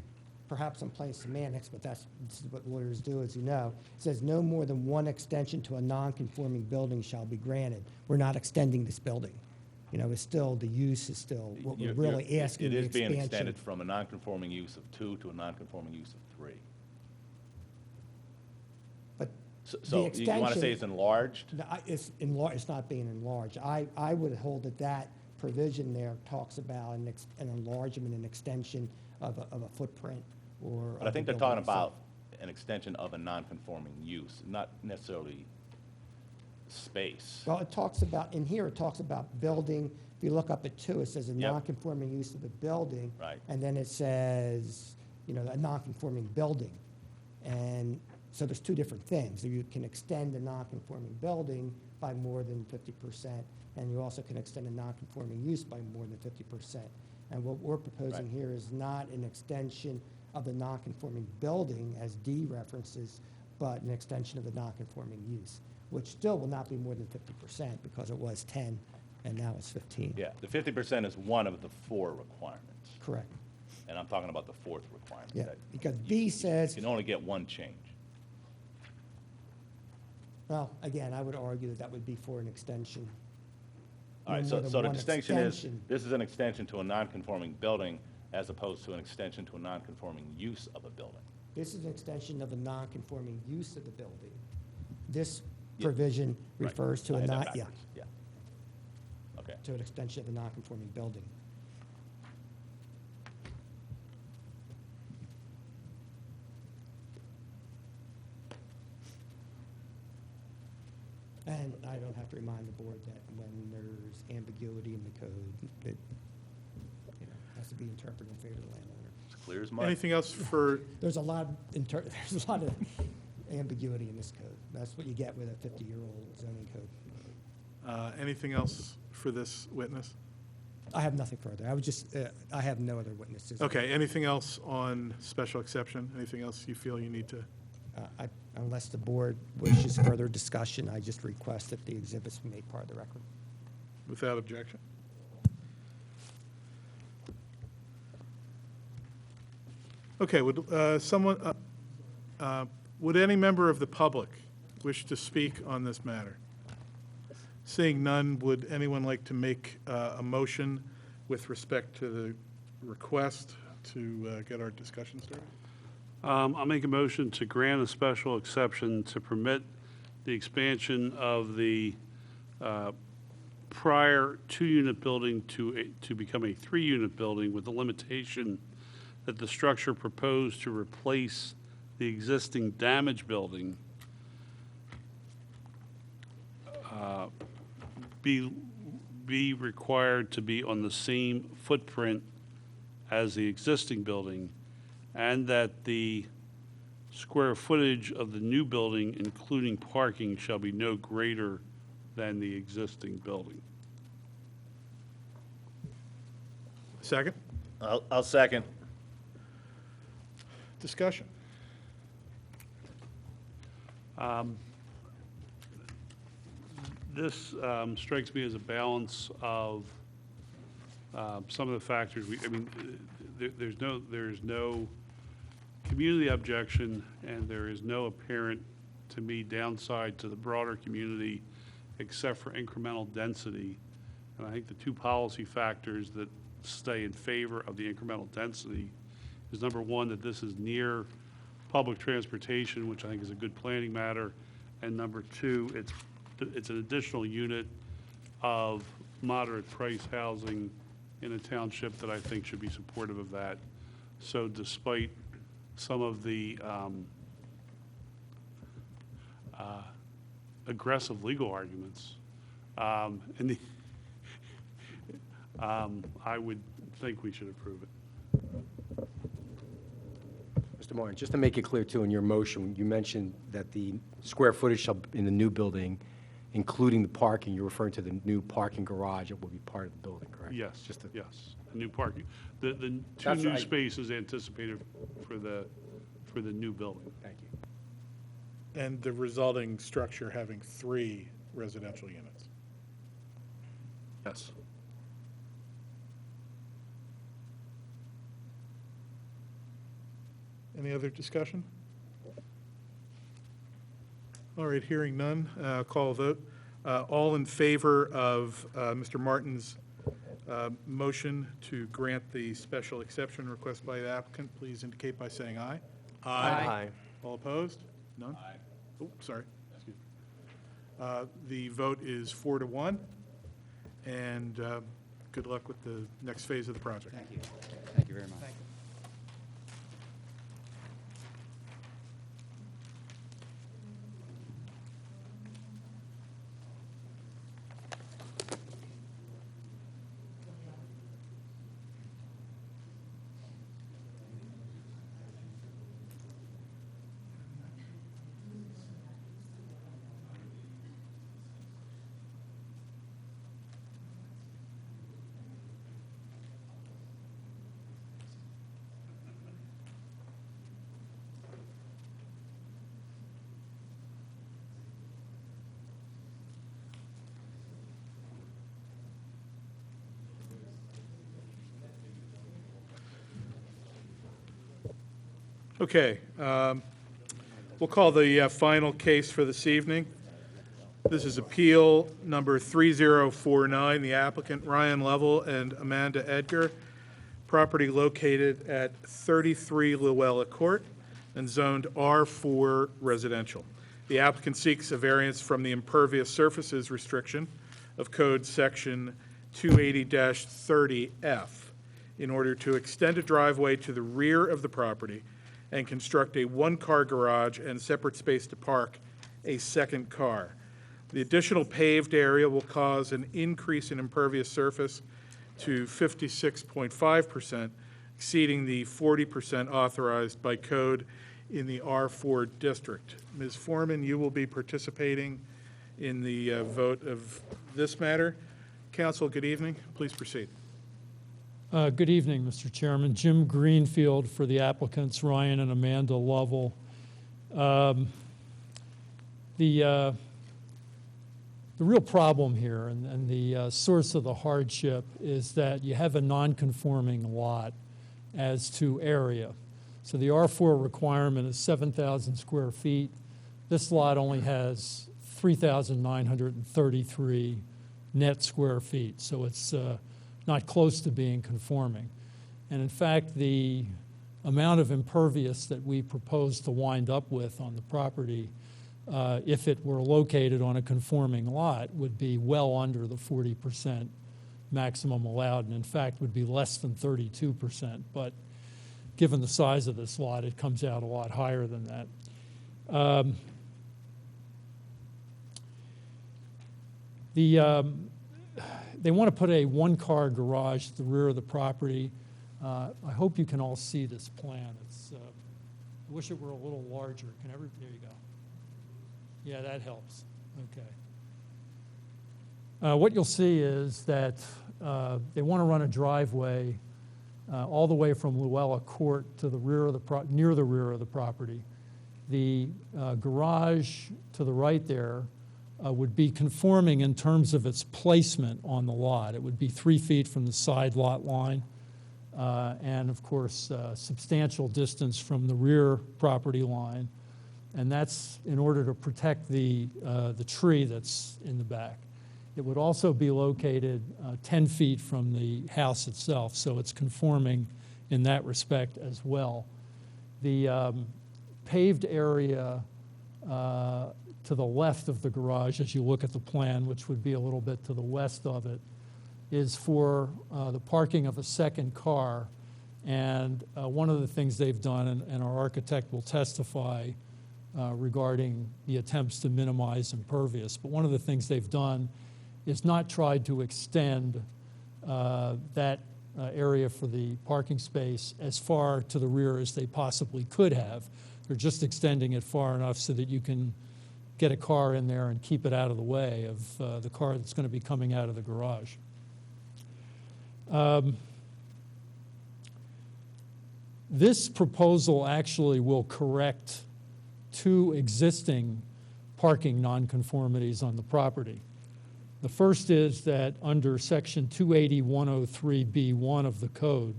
perhaps I'm playing semantics, but this is what lawyers do, as you know. It says, no more than one extension to a non-conforming building shall be granted. We're not extending this building. You know, it's still, the use is still, what we're really asking, It the is being expansion. extended from a non-conforming use of 2 to a non-conforming use of 3. But So the you want to extension- say it's enlarged? No, it's not being enlarged. I would hold that provision there talks about an enlargement and extension of a footprint or. But I of think the they're talking building itself. about an extension of a non-conforming use, not necessarily space. Well, it talks about, in here, it talks about building. If you look up at 2, it says a Yep. non-conforming use of the building. Right. And then it says, you know, a non-conforming building. And so there's 2 different things. You can extend a non-conforming building by more than 50%, and you also can extend a non-conforming use by more than 50%. And what we're proposing Right. here is not an extension of the non-conforming building, as D references, but an extension of the non-conforming use, which still will not be more than 50% because it was 10 and now it's 15. Yeah, the 50% is one of the 4 requirements, Correct. and I'm talking about the 4th requirement. Yeah, that because B says, You can only get one change. well, again, I would argue that would be for an extension. All right, No so more than the one distinction is, extension. this is an extension to a non-conforming building as opposed to an extension to a non-conforming use of a building. This is an extension of a non-conforming use of the building. This Yeah. provision Right. refers to I a had that not, yeah, backwards. Yeah. Okay. to an extension of a non-conforming building. And I don't have to remind the board that when there's ambiguity in the code, it, you know, has to be interpreted in favor of the landowner. It's clear as mud. Anything else for, There's a lot, there's a lot of ambiguity in this code. That's what you get with a 50-year-old zoning code. anything else for this witness? I have nothing further. I would just, I have no other witnesses. Okay, anything else on special exception? Anything else you feel you need to? Unless the board wishes further discussion, I just request that the exhibits be made part of the record. Without objection? Okay, would would any member of the public wish to speak on this matter? Seeing none, would anyone like to make a motion with respect to the request to get our discussion started? I'll make a motion to grant a special exception to permit the expansion of the prior two-unit building to become a three-unit building with the limitation that the structure proposed to replace the existing damaged building be required to be on the same footprint as the existing building, and that the square footage of the new building, including parking, shall be no greater than the existing building. Second? I'll second. Discussion. This strikes me as a balance of some of the factors. There's no community objection, and there is no apparent, to me, downside to the broader community except for incremental density. And I think the two policy factors that stay in favor of the incremental density is, number one, that this is near public transportation, which I think is a good planning matter, and number two, it's an additional unit of moderate price housing in a township that I think should be supportive of that. So despite some of the aggressive legal arguments, I would think we should approve it. Mr. Martin, just to make it clear, too, in your motion, you mentioned that the square footage shall, in the new building, including the parking, you're referring to the new parking garage that will be part of the building, correct? Yes, Just to- yes, the new parking. The two That's new right. spaces anticipated for the new building. Thank you. And the resulting structure having 3 residential units. Yes. Any other discussion? All right, hearing none, call a vote. All in favor of Mr. Martin's motion to grant the special exception request by the applicant, please indicate by saying aye. Aye. All opposed? None? Aye. Oh, sorry. Excuse me. The vote is 4-1, and good luck with the next phase of the project. Thank you. Thank you very much. Okay, we'll call the final case for this evening. This is appeal number 3049, the applicant Ryan Lovell and Amanda Edgar, property located at 33 Luella Court and zoned R4 residential. The applicant seeks a variance from the impervious surfaces restriction of Code Section 280-30F in order to extend a driveway to the rear of the property and construct a one-car garage and separate space to park a second car. The additional paved area will cause an increase in impervious surface to 56.5%, exceeding the 40% authorized by code in the R4 district. Ms. Foreman, you will be participating in the vote of this matter. Council, good evening. Please proceed. Good evening, Mr. Chairman. Jim Greenfield for the applicants, Ryan and Amanda Lovell. The real problem here and the source of the hardship is that you have a non-conforming lot as to area. So the R4 requirement is 7,000 square feet. This lot only has 3,933 net square feet, so it's not close to being conforming. And in fact, the amount of impervious that we propose to wind up with on the property if it were located on a conforming lot, would be well under the 40% maximum allowed, and in fact would be less than 32%. But given the size of this lot, it comes out a lot higher than that. They want to put a one-car garage at the rear of the property. I hope you can all see this plan. I wish it were a little larger. There you go. Yeah, that helps. Okay. What you'll see is that they want to run a driveway all the way from Luella Court to the rear of near the rear of the property. The garage to the right there would be conforming in terms of its placement on the lot. It would be 3 feet from the side lot line, and of course, substantial distance from the rear property line, and that's in order to protect the tree that's in the back. It would also be located 10 feet from the house itself, so it's conforming in that respect as well. The paved area to the left of the garage, as you look at the plan, which would be a little bit to the west of it, is for the parking of a second car. And one of the things they've done, and our architect will testify regarding the attempts to minimize impervious, but one of the things they've done is not tried to extend that area for the parking space as far to the rear as they possibly could have. They're just extending it far enough so that you can get a car in there and keep it out of the way of the car that's going to be coming out of the garage. This proposal actually will correct 2 existing parking nonconformities on the property. The first is that under Section 280-103B1 of the code,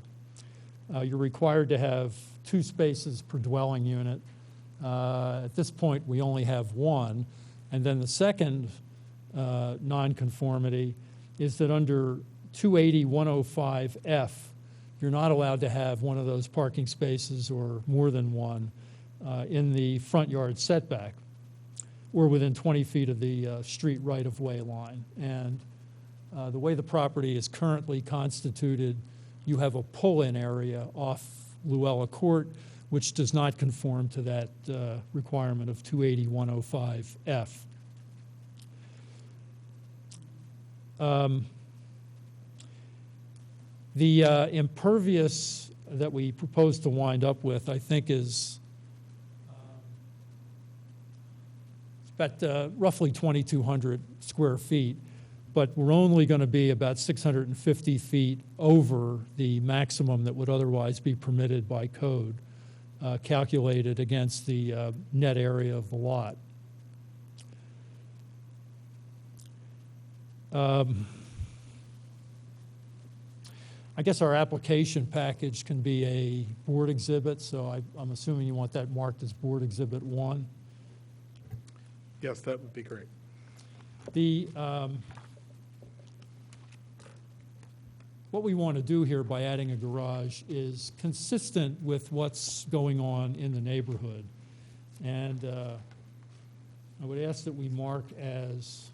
you're required to have 2 spaces per dwelling unit. At this point, we only have 1. And then the second nonconformity is that under 280-105F, you're not allowed to have one of those parking spaces or more than one in the front yard setback or within 20 feet of the street right-of-way line. And the way the property is currently constituted, you have a pull-in area off Luella Court, which does not conform to that requirement of 280-105F. The impervious that we propose to wind up with, I think, is about roughly 2,200 square feet, but we're only going to be about 650 feet over the maximum that would otherwise be permitted by code, calculated against the net area of the lot. I guess our application package can be a board exhibit, so I'm assuming you want that marked as Board Exhibit 1. Yes, that would be great. What we want to do here by adding a garage is consistent with what's going on in the neighborhood. And I would ask that we mark as,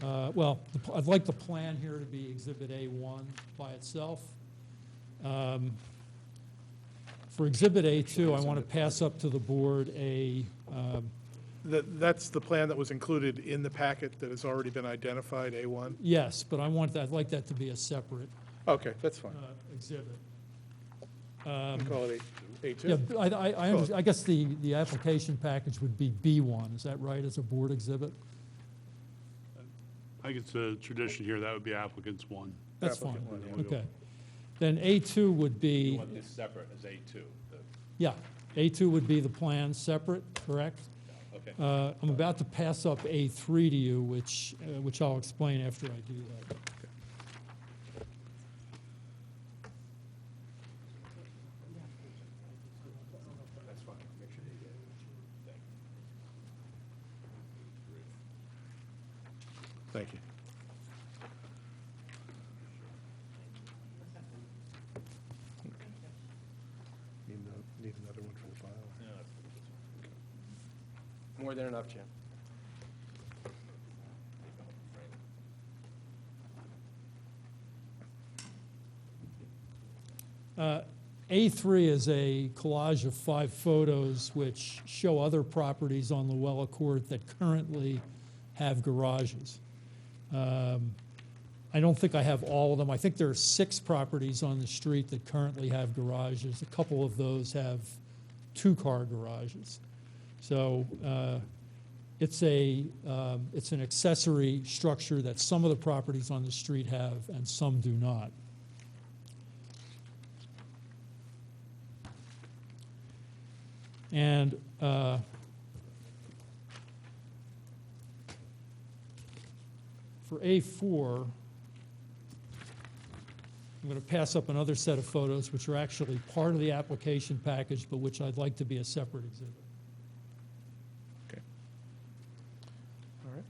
I'd like the plan here to be Exhibit A1 by itself. For Exhibit A2, I want to pass up to the board That's the plan that was included in the packet that has already been identified, A1? Yes, but I'd like that to be a separate Okay, that's fine. exhibit. We call it A2? Yeah, I guess the application package would be B1, is that right, as a board exhibit? I think it's a tradition here, that would be applicant's 1. That's fine, Applicant one, okay. Then A2 would be, You want this separate as A2? yeah, A2 would be the plan separate, correct? Okay. I'm about to pass up A3 to you, which I'll explain after I do that. That's fine. Make sure you get it. Thank you. Need another one for the file. More than enough, Jim. A3 is a collage of 5 photos which show other properties on Luella Court that currently have garages. I don't think I have all of them. I think there are 6 properties on the street that currently have garages. A couple of those have 2-car garages. So it's an accessory structure that some of the properties on the street have and some do not. And for A4, I'm going to pass up another set of photos which are actually part of the application package, but which I'd like to be a separate exhibit. Okay. All right.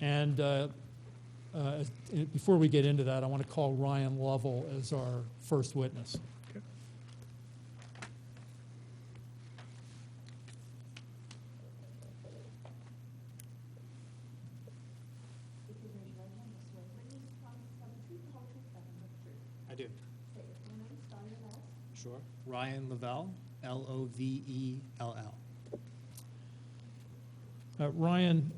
And before we get into that, I want to call Ryan Lovell as our first witness. Okay. I do. Sure. Ryan Lovell, Lovell. Ryan,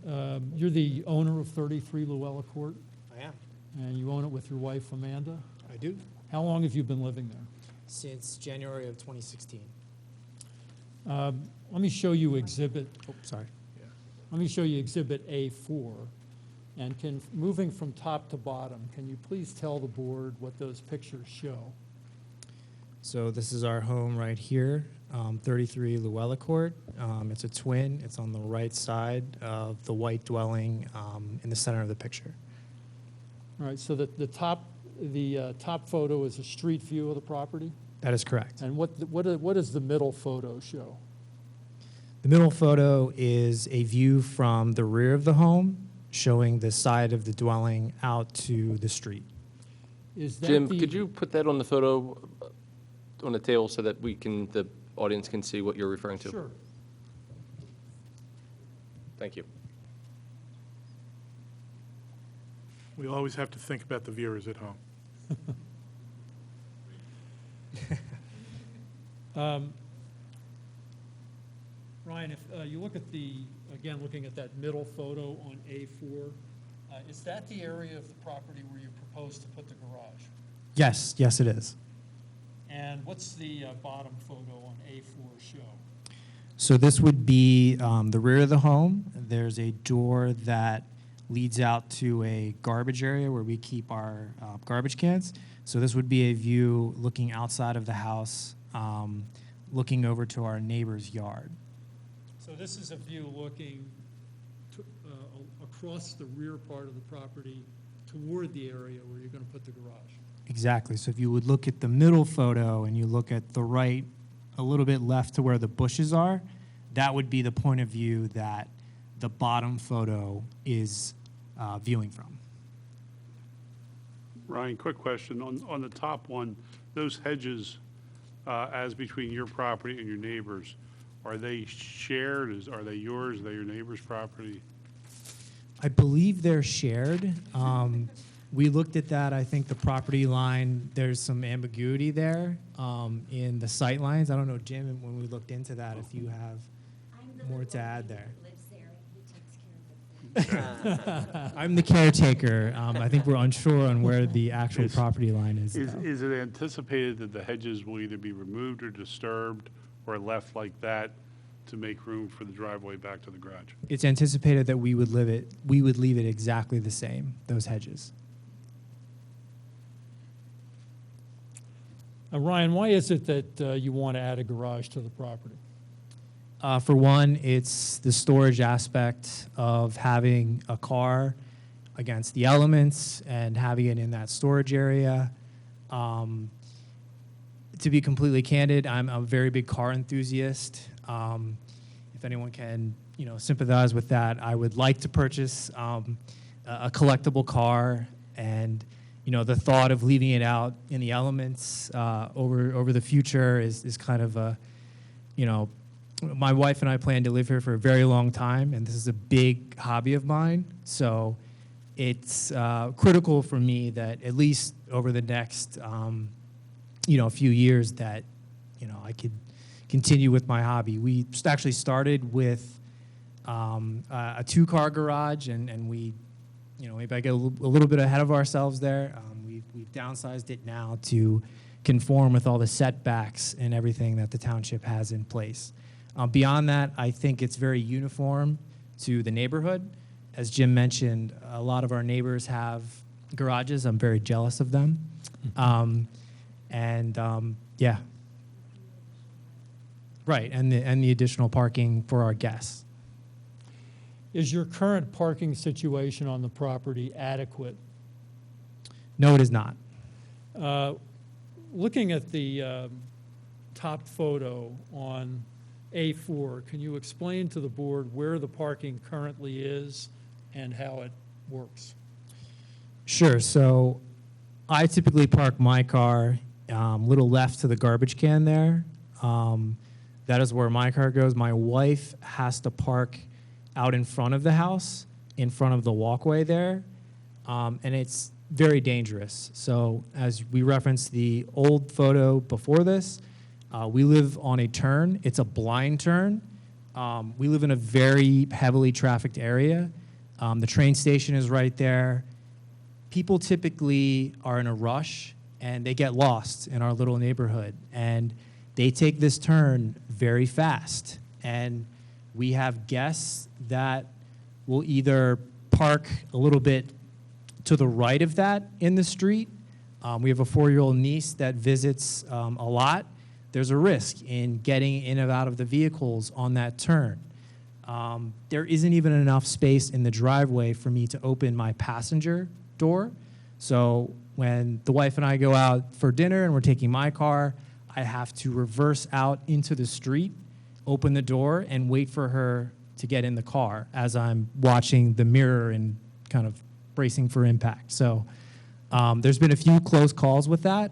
you're the owner of 33 Luella Court, I am. and you own it with your wife, Amanda. I do. How long have you been living there? Since January of 2016. Let me show you exhibit. Oh, sorry. Let me show you exhibit A4. And moving from top to bottom, can you please tell the board what those pictures show? So this is our home right here, 33 Luella Court. It's a twin. It's on the right side of the white dwelling in the center of the picture. All right, so the top photo is a street view of the property? That is correct. And what does the middle photo show? The middle photo is a view from the rear of the home, showing the side of the dwelling out to the street. Is that Jim, the- could you put that on the photo on the table so that the audience can see what you're referring to? Sure. Thank you. We always have to think about the viewers at home. Ryan, if you look at looking at that middle photo on A4, is that the area of the property where you propose to put the garage? Yes, it is. And what's the bottom photo on A4 show? So this would be the rear of the home. There's a door that leads out to a garbage area where we keep our garbage cans. So this would be a view looking outside of the house, looking over to our neighbor's yard. So this is a view looking across the rear part of the property toward the area where you're going to put the garage. Exactly. So if you would look at the middle photo and you look at the right, a little bit left to where the bushes are, that would be the point of view that the bottom photo is viewing from. Ryan, quick question. On the top one, those hedges as between your property and your neighbors, are they shared? Are they yours? Are they your neighbor's property? I believe they're shared. We looked at that. I think the property line, there's some ambiguity there in the sight lines. I don't know, Jim, when we looked into that, if you have more to add there. I'm the caretaker. I think we're unsure on where the actual property line is. Is it anticipated that the hedges will either be removed or disturbed or left like that to make room for the driveway back to the garage? It's anticipated that we would leave it exactly the same, those hedges. Ryan, why is it that you want to add a garage to the property? For one, it's the storage aspect of having a car against the elements and having it in that storage area. To be completely candid, I'm a very big car enthusiast. If anyone can sympathize with that. I would like to purchase a collectible car, and the thought of leaving it out in the elements over the future is kind of a, my wife and I plan to live here for a very long time, and this is a big hobby of mine. So it's critical for me that at least over the next, few years that, I could continue with my hobby. We actually started with a two-car garage, and we, maybe I get a little bit ahead of ourselves there. We've downsized it now to conform with all the setbacks and everything that the township has in place. Beyond that, I think it's very uniform to the neighborhood. As Jim mentioned, a lot of our neighbors have garages. I'm very jealous of them. Yeah. Right, and the additional parking for our guests. Is your current parking situation on the property adequate? No, it is not. Looking at the top photo on A4, can you explain to the board where the parking currently is and how it works? Sure. So I typically park my car a little left to the garbage can there. That is where my car goes. My wife has to park out in front of the house, in front of the walkway there, and it's very dangerous. So as we referenced the old photo before this, we live on a turn. It's a blind turn. We live in a very heavily trafficked area. The train station is right there. People typically are in a rush, and they get lost in our little neighborhood. And they take this turn very fast. And we have guests that will either park a little bit to the right of that in the street. We have a 4-year-old niece that visits a lot. There's a risk in getting in and out of the vehicles on that turn. There isn't even enough space in the driveway for me to open my passenger door. So when the wife and I go out for dinner and we're taking my car, I have to reverse out into the street, open the door, and wait for her to get in the car as I'm watching the mirror and kind of bracing for impact. So there's been a few close calls with that,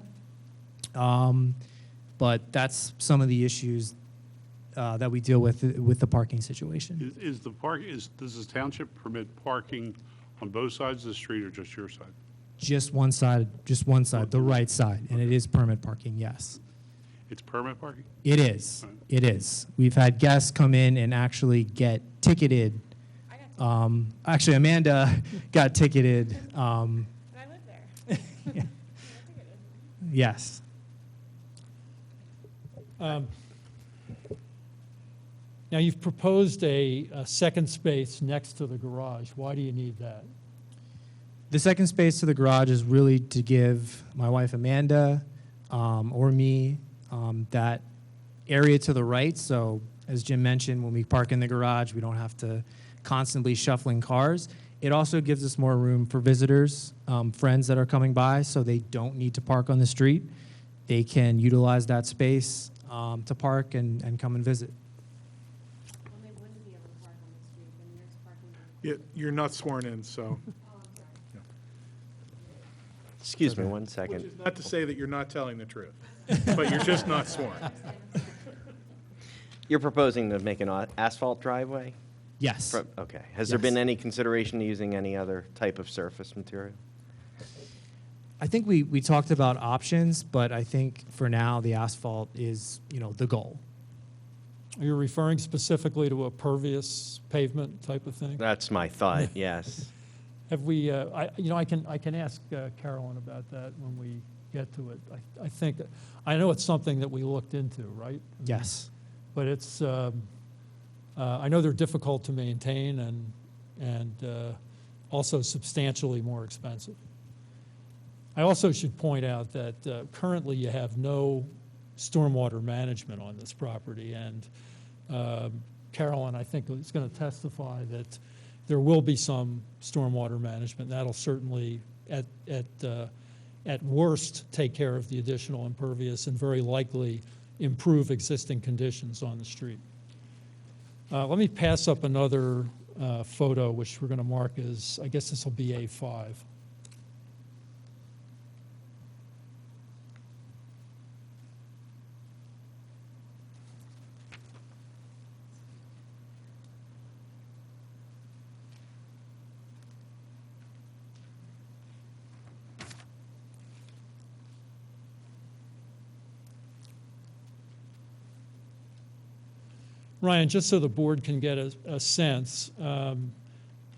but that's some of the issues that we deal with the parking situation. Does the township permit parking on both sides of the street or just your side? Just one side, the right side, and it is permit parking, yes. It's permit parking? It is. Right. It is. We've had guests come in and actually get ticketed. Actually, Amanda got ticketed. And I live there. Yeah. Yes. Now, you've proposed a second space next to the garage. Why do you need that? The second space to the garage is really to give my wife Amanda or me that area to the right. So as Jim mentioned, when we park in the garage, we don't have to constantly shuffling cars. It also gives us more room for visitors, friends that are coming by, so they don't need to park on the street. They can utilize that space to park and come and visit. Well, they wouldn't be able to park on the street, and there's parking. You're not sworn in, so. Excuse me one second. Which is not to say that you're not telling the truth, but you're just not sworn. You're proposing to make an asphalt driveway? Yes. Okay. Has there been any consideration to using any other type of surface material? I think we talked about options, but I think for now the asphalt is, the goal. Are you referring specifically to a pervious pavement type of thing? That's my thought, yes. Have we, I can ask Carolyn about that when we get to it. I know it's something that we looked into, right? Yes. But it's, I know they're difficult to maintain and also substantially more expensive. I also should point out that currently you have no stormwater management on this property, and Carolyn, I think, is going to testify that there will be some stormwater management. That'll certainly, at worst, take care of the additional impervious and very likely improve existing conditions on the street. Let me pass up another photo, which we're going to mark as, I guess this will be A5. Ryan, just so the board can get a sense,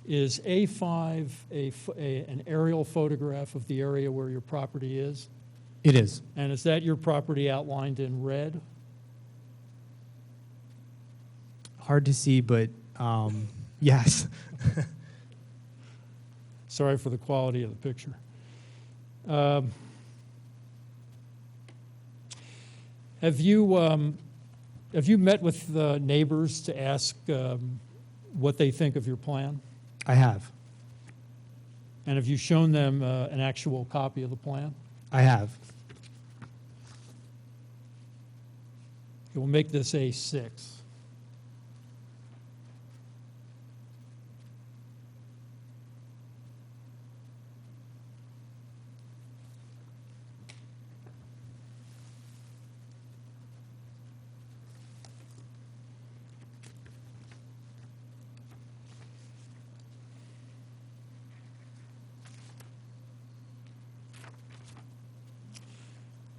is A5 an aerial photograph of the area where your property is? It is. And is that your property outlined in red? Hard to see, but yes. Sorry for the quality of the picture. Have you met with the neighbors to ask what they think of your plan? I have. And have you shown them an actual copy of the plan? I have. It will make this A6.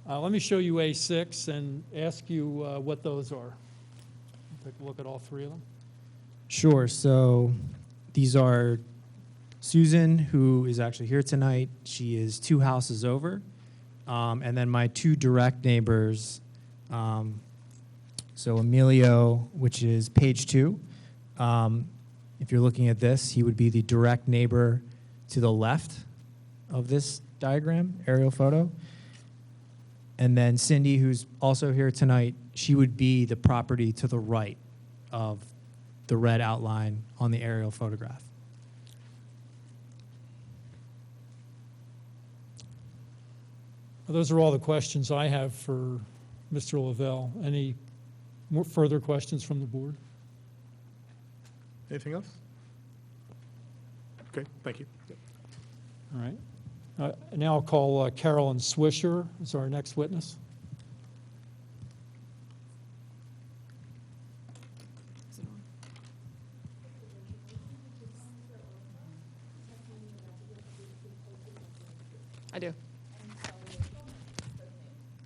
Let me show you A6 and ask you what those are. Take a look at all three of them. Sure. So these are Susan, who is actually here tonight. She is 2 houses over. And then my 2 direct neighbors. So Emilio, which is page 2. If you're looking at this, he would be the direct neighbor to the left of this diagram, aerial photo. And then Cindy, who's also here tonight, she would be the property to the right of the red outline on the aerial photograph. Well, those are all the questions I have for Mr. Lavelle. Any more further questions from the board? Anything else? Okay, thank you. All right. Now I'll call Carolyn Swisher as our next witness. I do.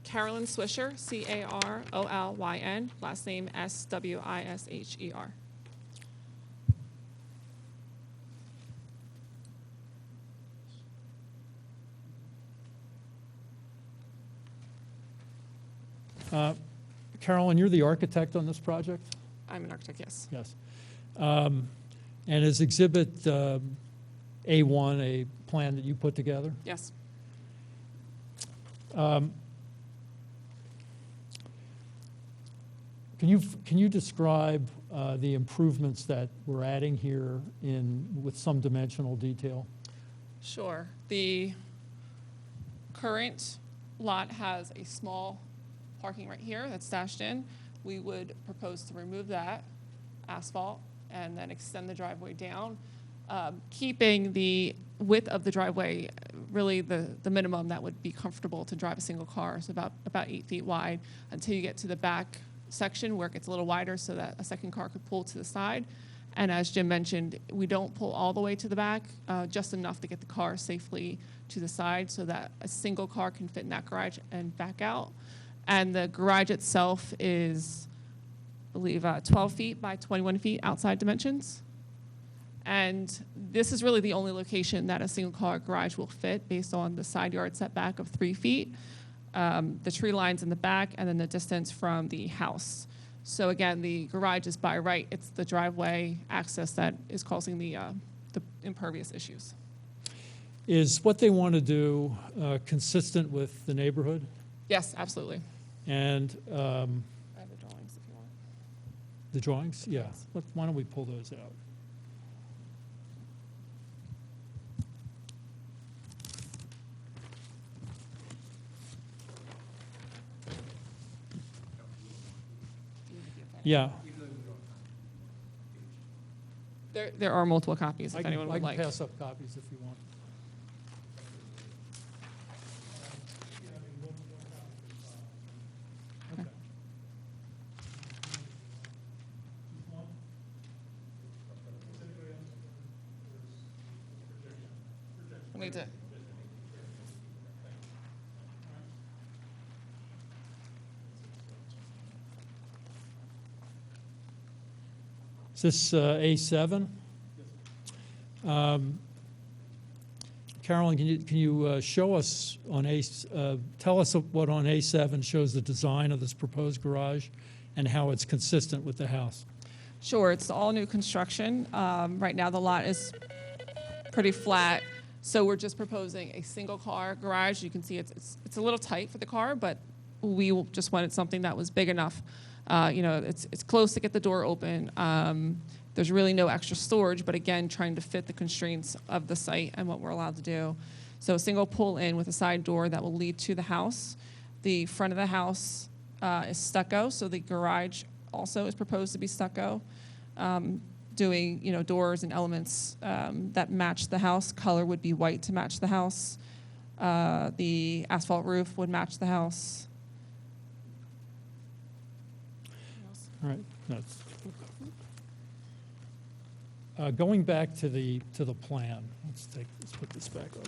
Carolyn Swisher, Carolyn, last name Swisher. Carolyn, you're the architect on this project? I'm an architect, yes. Yes. And is Exhibit A1 a plan that you put together? Yes. Can you describe the improvements that we're adding here with some dimensional detail? Sure. The current lot has a small parking right here that's dashed in. We would propose to remove that asphalt and then extend the driveway down, keeping the width of the driveway really the minimum that would be comfortable to drive a single car, so about 8 feet wide, until you get to the back section where it gets a little wider so that a second car could pull to the side. And as Jim mentioned, we don't pull all the way to the back, just enough to get the car safely to the side so that a single car can fit in that garage and back out. And the garage itself is, I believe, 12 feet by 21 feet outside dimensions. And this is really the only location that a single car garage will fit based on the side yard setback of 3 feet, the tree lines in the back, and then the distance from the house. So again, the garage is by right. It's the driveway access that is causing the impervious issues. Is what they want to do consistent with the neighborhood? Yes, absolutely. And I have the drawings if you want. the drawings? Yeah. Why don't we pull those out? Yeah. There are multiple copies I if anyone can would like. pass up copies if you want. Okay. We need to. Is this A7? Carolyn, can you show us on tell us what on A7 shows the design of this proposed garage and how it's consistent with the house? Sure, it's all new construction. Right now, the lot is pretty flat, so we're just proposing a single-car garage. You can see it's a little tight for the car, but we just wanted something that was big enough. It's close to get the door open. There's really no extra storage, but again, trying to fit the constraints of the site and what we're allowed to do. So a single pull-in with a side door that will lead to the house. The front of the house is stucco, so the garage also is proposed to be stucco, doing doors and elements that match the house. Color would be white to match the house. The asphalt roof would match the house. All right. That's going back to the plan. Let's put this back up.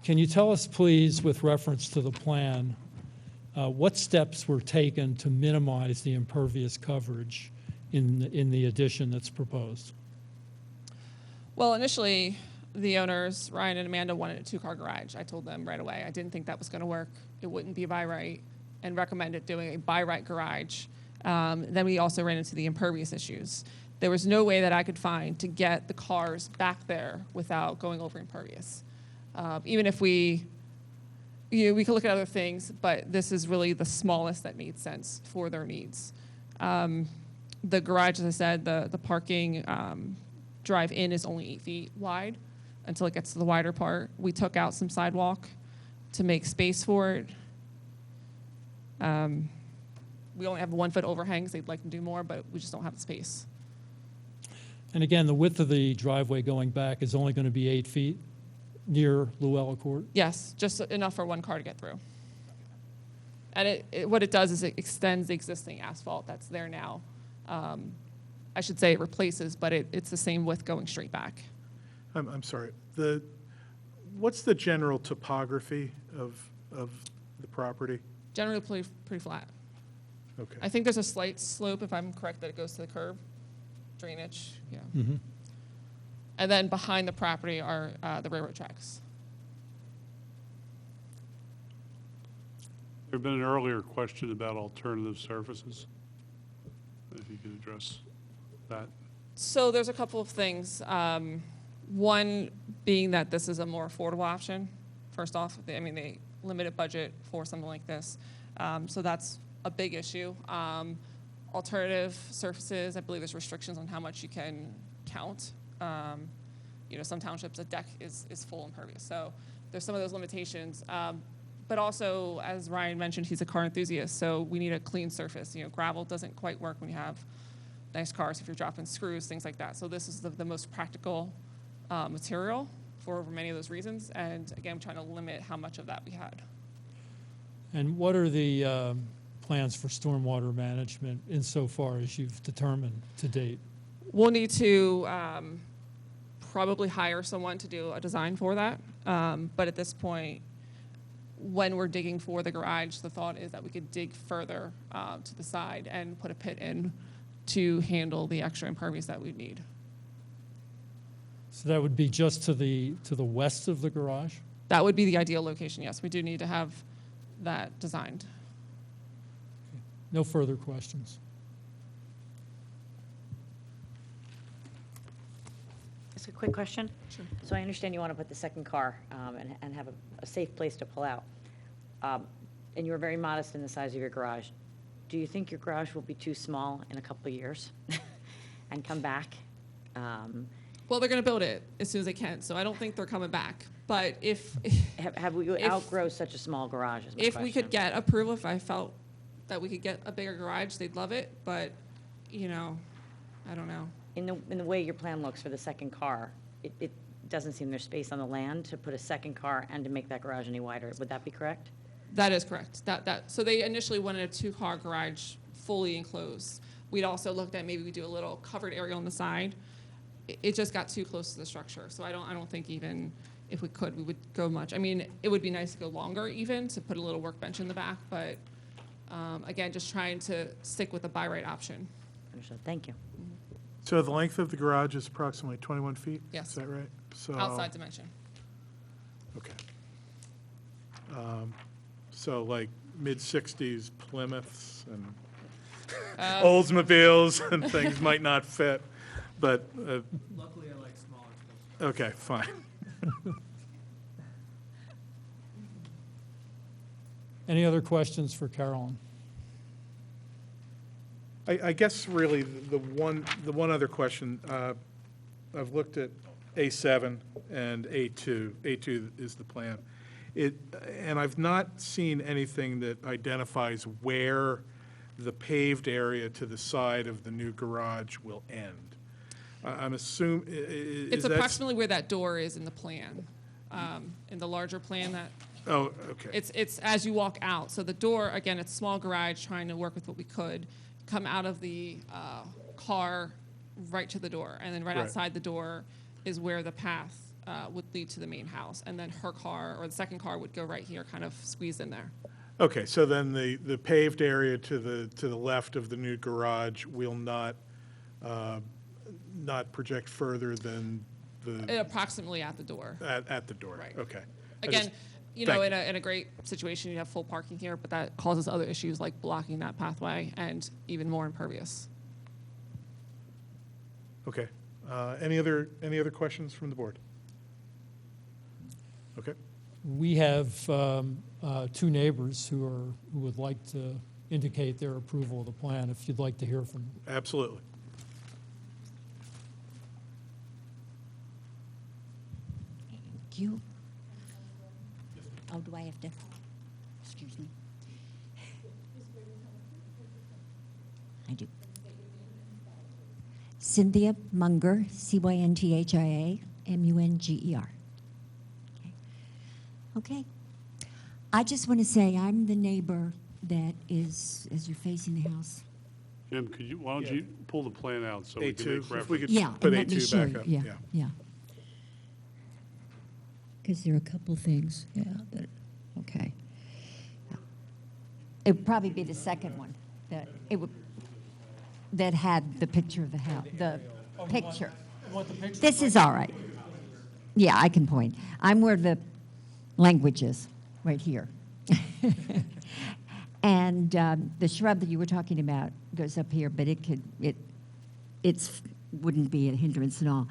Can you tell us, please, with reference to the plan, what steps were taken to minimize the impervious coverage in the addition that's proposed? Well, initially, the owners, Ryan and Amanda, wanted a two-car garage. I told them right away I didn't think that was going to work. It wouldn't be by right, and recommended doing a by right garage. Then we also ran into the impervious issues. There was no way that I could find to get the cars back there without going over impervious. Even if we could look at other things, but this is really the smallest that made sense for their needs. The garage, as I said, the parking drive-in is only 8 feet wide until it gets to the wider part. We took out some sidewalk to make space for it. We only have 1 foot overhangs. They'd like to do more, but we just don't have the space. And again, the width of the driveway going back is only going to be 8 feet near Luella Court? Yes, just enough for one car to get through. And what it does is it extends the existing asphalt that's there now. I should say it replaces, but it's the same width going straight back. I'm sorry. What's the general topography of the property? Generally pretty flat. Okay. I think there's a slight slope, if I'm correct, that it goes to the curb. Drainage, yeah. Mm-hmm. And then behind the property are the railroad tracks. There had been an earlier question about alternative surfaces. If you could address that. So there's a couple of things. One being that this is a more affordable option. First off, they limited budget for something like this. So that's a big issue. Alternative surfaces, I believe there's restrictions on how much you can count. Some townships, a deck is full impervious. So there's some of those limitations. But also, as Ryan mentioned, he's a car enthusiast, so we need a clean surface. Gravel doesn't quite work when you have nice cars, if you're dropping screws, things like that. So this is the most practical material for many of those reasons. And again, I'm trying to limit how much of that we had. And what are the plans for stormwater management insofar as you've determined to date? We'll need to probably hire someone to do a design for that. But at this point, when we're digging for the garage, the thought is that we could dig further to the side and put a pit in to handle the extra impervious that we need. So that would be just to the west of the garage? That would be the ideal location, yes. We do need to have that designed. Okay. No further questions. Just a quick question. Sure. So I understand you want to put the second car and have a safe place to pull out. And you were very modest in the size of your garage. Do you think your garage will be too small in a couple of years and come back? Well, they're going to build it as soon as they can, so I don't think they're coming back. But if have we outgrow such a small garage? Is my if we could question. get approval, if I felt that we could get a bigger garage, they'd love it, but, you know, I don't know. In the way your plan looks for the second car, it doesn't seem there's space on the land to put a second car and to make that garage any wider. Would that be correct? That is correct. So they initially wanted a 2-car garage fully enclosed. We'd also looked at maybe we do a little covered area on the side. It just got too close to the structure. So I don't think even if we could, we would go much. I mean, it would be nice to go longer even, to put a little workbench in the back, but again, just trying to stick with the by right option. Understood. Thank you. So the length of the garage is approximately 21 feet? Yes. Is that right? So Outside dimension. Okay. So like mid-60s Plymouths and Oldsmobiles and things might not fit, but. Luckily, I like smaller stuff. Okay, fine. Any other questions for Carolyn? I guess really the one other question, I've looked at A7 and A2. A2 is the plan. And I've not seen anything that identifies where the paved area to the side of the new garage will end. I'm assuming, It's approximately where that door is in the plan, in the larger plan that. Oh, okay. It's as you walk out. So the door, again, it's small garage, trying to work with what we could, come out of the car right to the door. And then right outside the door is where the path would lead to the main house. And then her car, or the second car, would go right here, kind of squeeze in there. Okay, so then the paved area to the left of the new garage will not project further than the. Approximately at the door. At the door. Right. Okay. Again, you know, in a great situation, you have full parking here, but that causes other issues like blocking that pathway and even more impervious. Okay. Any other questions from the board? Okay. We have two neighbors who would like to indicate their approval of the plan, if you'd like to hear from them. Absolutely. Thank you. Oh, do I have to? Excuse me. I do. Cynthia Munger, Cynthia Munger. Okay. I just want to say I'm the neighbor that is, as you're facing the house. Jim, why don't you pull the plan out so we can A2, make if we reference? could Yeah, put and let me A2 show back you. up. Yeah. Because there are a couple things, okay. It would probably be the second one, that had the picture of the house, the picture. This is all right. Yeah, I can point. I'm where the language is, right here. And the shrub that you were talking about goes up here, but it's wouldn't be a hindrance at all.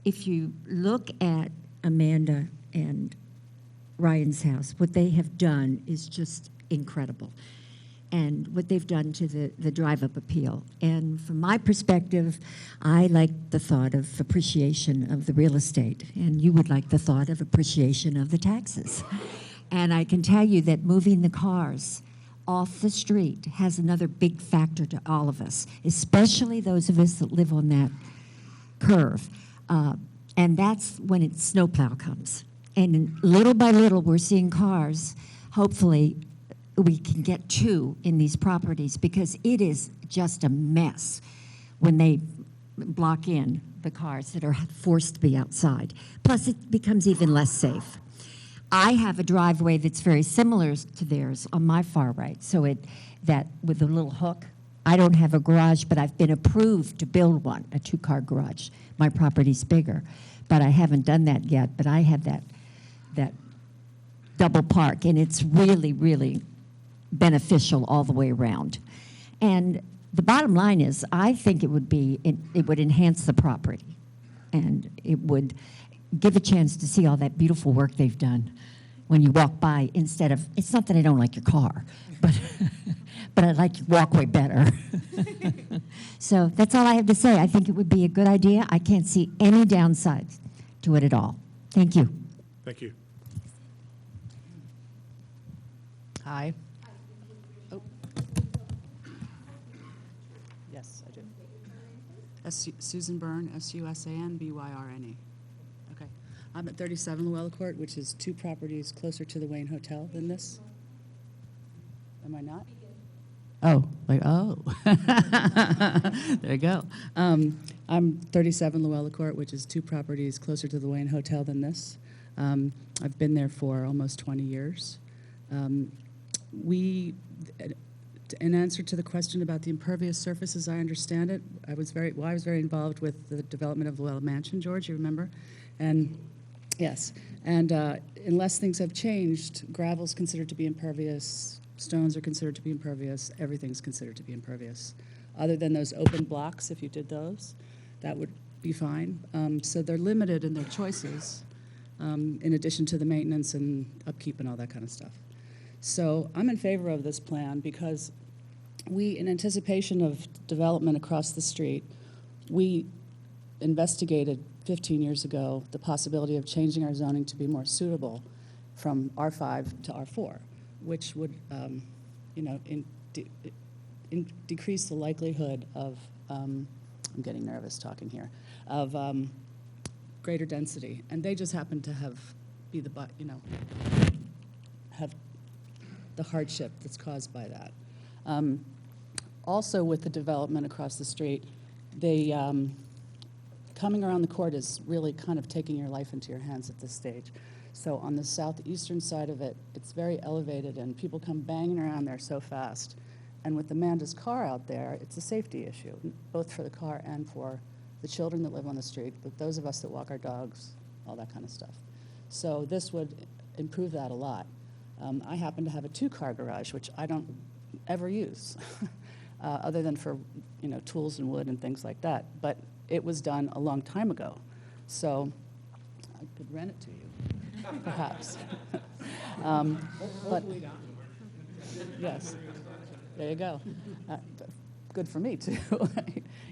If you look at Amanda and Ryan's house, what they have done is just incredible. And what they've done to the drive-up appeal. And from my perspective, I like the thought of appreciation of the real estate, and you would like the thought of appreciation of the taxes. And I can tell you that moving the cars off the street has another big factor to all of us, especially those of us that live on that curve. And that's when snowplow comes. And little by little, we're seeing cars, hopefully, we can get two in these properties, because it is just a mess when they block in the cars that are forced to be outside. Plus, it becomes even less safe. I have a driveway that's very similar to theirs on my far right, so that with a little hook. I don't have a garage, but I've been approved to build one, a 2-car garage. My property's bigger, but I haven't done that yet. But I have that double park, and it's really, really beneficial all the way around. And the bottom line is, I think it would enhance the property, and it would give a chance to see all that beautiful work they've done when you walk by, instead of, it's not that I don't like your car, but I like your walkway better. So that's all I have to say. I think it would be a good idea. I can't see any downsides to it at all. Thank you. Thank you. Hi. Susan Byrne, SUSANBYRNE. Okay. I'm at 37 Llewellyn Court, which is 2 properties closer to the Wayne Hotel than this. Am I not? Oh, there you go. I'm 37 Llewellyn Court, which is 2 properties closer to the Wayne Hotel than this. I've been there for almost 20 years. In answer to the question about the impervious surface, as I understand it, I was very involved with the development of Llewellyn Mansion, George, you remember? And yes, and unless things have changed, gravel's considered to be impervious, stones are considered to be impervious, everything's considered to be impervious. Other than those open blocks, if you did those, that would be fine. So they're limited in their choices, in addition to the maintenance and upkeep and all that kind of stuff. So I'm in favor of this plan because we, in anticipation of development across the street, we investigated 15 years ago the possibility of changing our zoning to be more suitable from R5 to R4, which would, decrease the likelihood of, I'm getting nervous talking here, of greater density. And they just happen to have the hardship that's caused by that. Also, with the development across the street, coming around the court is really kind of taking your life into your hands at this stage. So on the southeastern side of it, it's very elevated, and people come banging around there so fast. And with Amanda's car out there, it's a safety issue, both for the car and for the children that live on the street, those of us that walk our dogs, all that kind of stuff. So this would improve that a lot. I happen to have a 2-car garage, which I don't ever use, other than for tools and wood and things like that. But it was done a long time ago, so I could rent it to you, perhaps. But yes, there you go. Good for me too.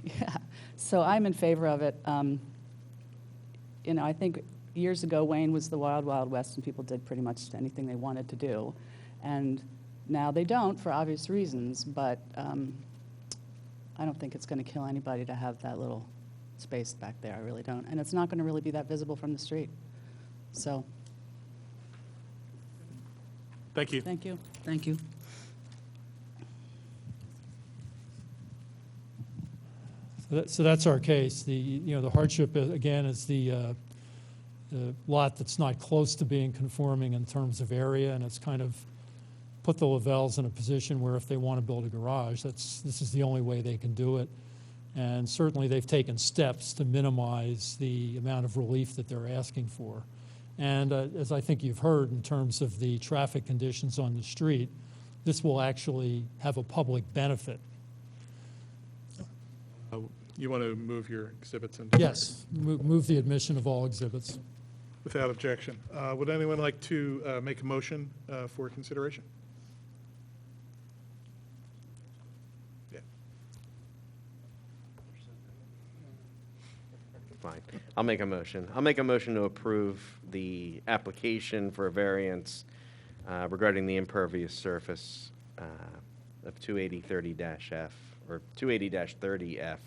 Yeah. So I'm in favor of it. I think years ago, Wayne was the wild, wild west, and people did pretty much anything they wanted to do. And now they don't for obvious reasons, but I don't think it's going to kill anybody to have that little space back there. I really don't. And it's not going to really be that visible from the street. So. Thank you. Thank you. Thank you. So that's our case. The hardship, again, is the lot that's not close to being conforming in terms of area, and it's kind of put the Lavells in a position where if they want to build a garage, this is the only way they can do it. And certainly they've taken steps to minimize the amount of relief that they're asking for. And as I think you've heard in terms of the traffic conditions on the street, this will actually have a public benefit. You want to move your exhibits into? Yes, move the admission of all exhibits. Without objection. Would anyone like to make a motion for consideration? Yeah. Fine. I'll make a motion. I'll make a motion to approve the application for a variance regarding the impervious surface of 280-30-F or 280-30F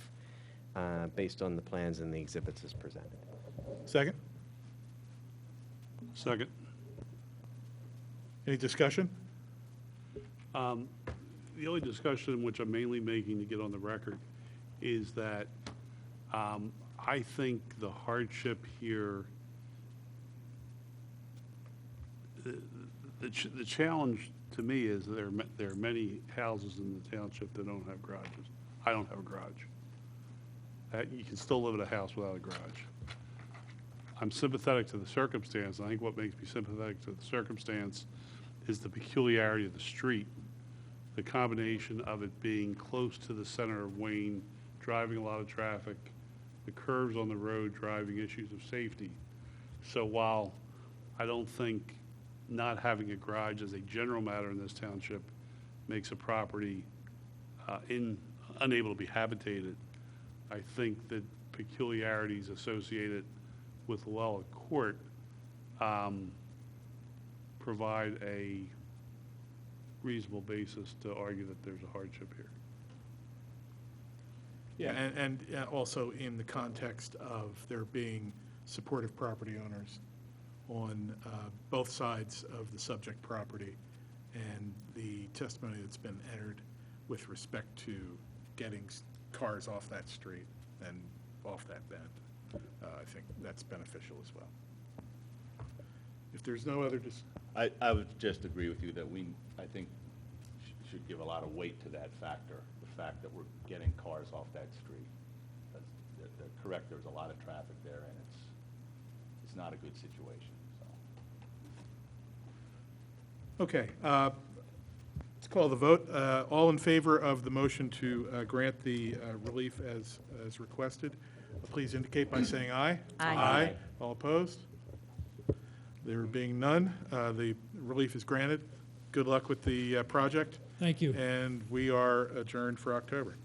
based on the plans and the exhibits as presented. Second? Second. Any discussion? The only discussion which I'm mainly making to get on the record is that I think the hardship here, the challenge to me is there are many houses in the township that don't have garages. I don't have a garage. You can still live in a house without a garage. I'm sympathetic to the circumstance. I think what makes me sympathetic to the circumstance is the peculiarity of the street, the combination of it being close to the center of Wayne, driving a lot of traffic, the curves on the road driving issues of safety. So while I don't think not having a garage as a general matter in this township makes a property unable to be habitated, I think that peculiarities associated with Llewellyn Court provide a reasonable basis to argue that there's a hardship here. Yeah, and also in the context of there being supportive property owners on both sides of the subject property, and the testimony that's been entered with respect to getting cars off that street and off that bend. I think that's beneficial as well. If there's no other I would just agree with you that I think, should give a lot of weight to that factor, the fact that we're getting cars off that street. They're correct, there's a lot of traffic there, and it's not a good situation, so. Okay, let's call the vote. All in favor of the motion to grant the relief as requested, please indicate by saying aye. Aye. All opposed? There being none, the relief is granted. Good luck with the project. Thank you. And we are adjourned for October.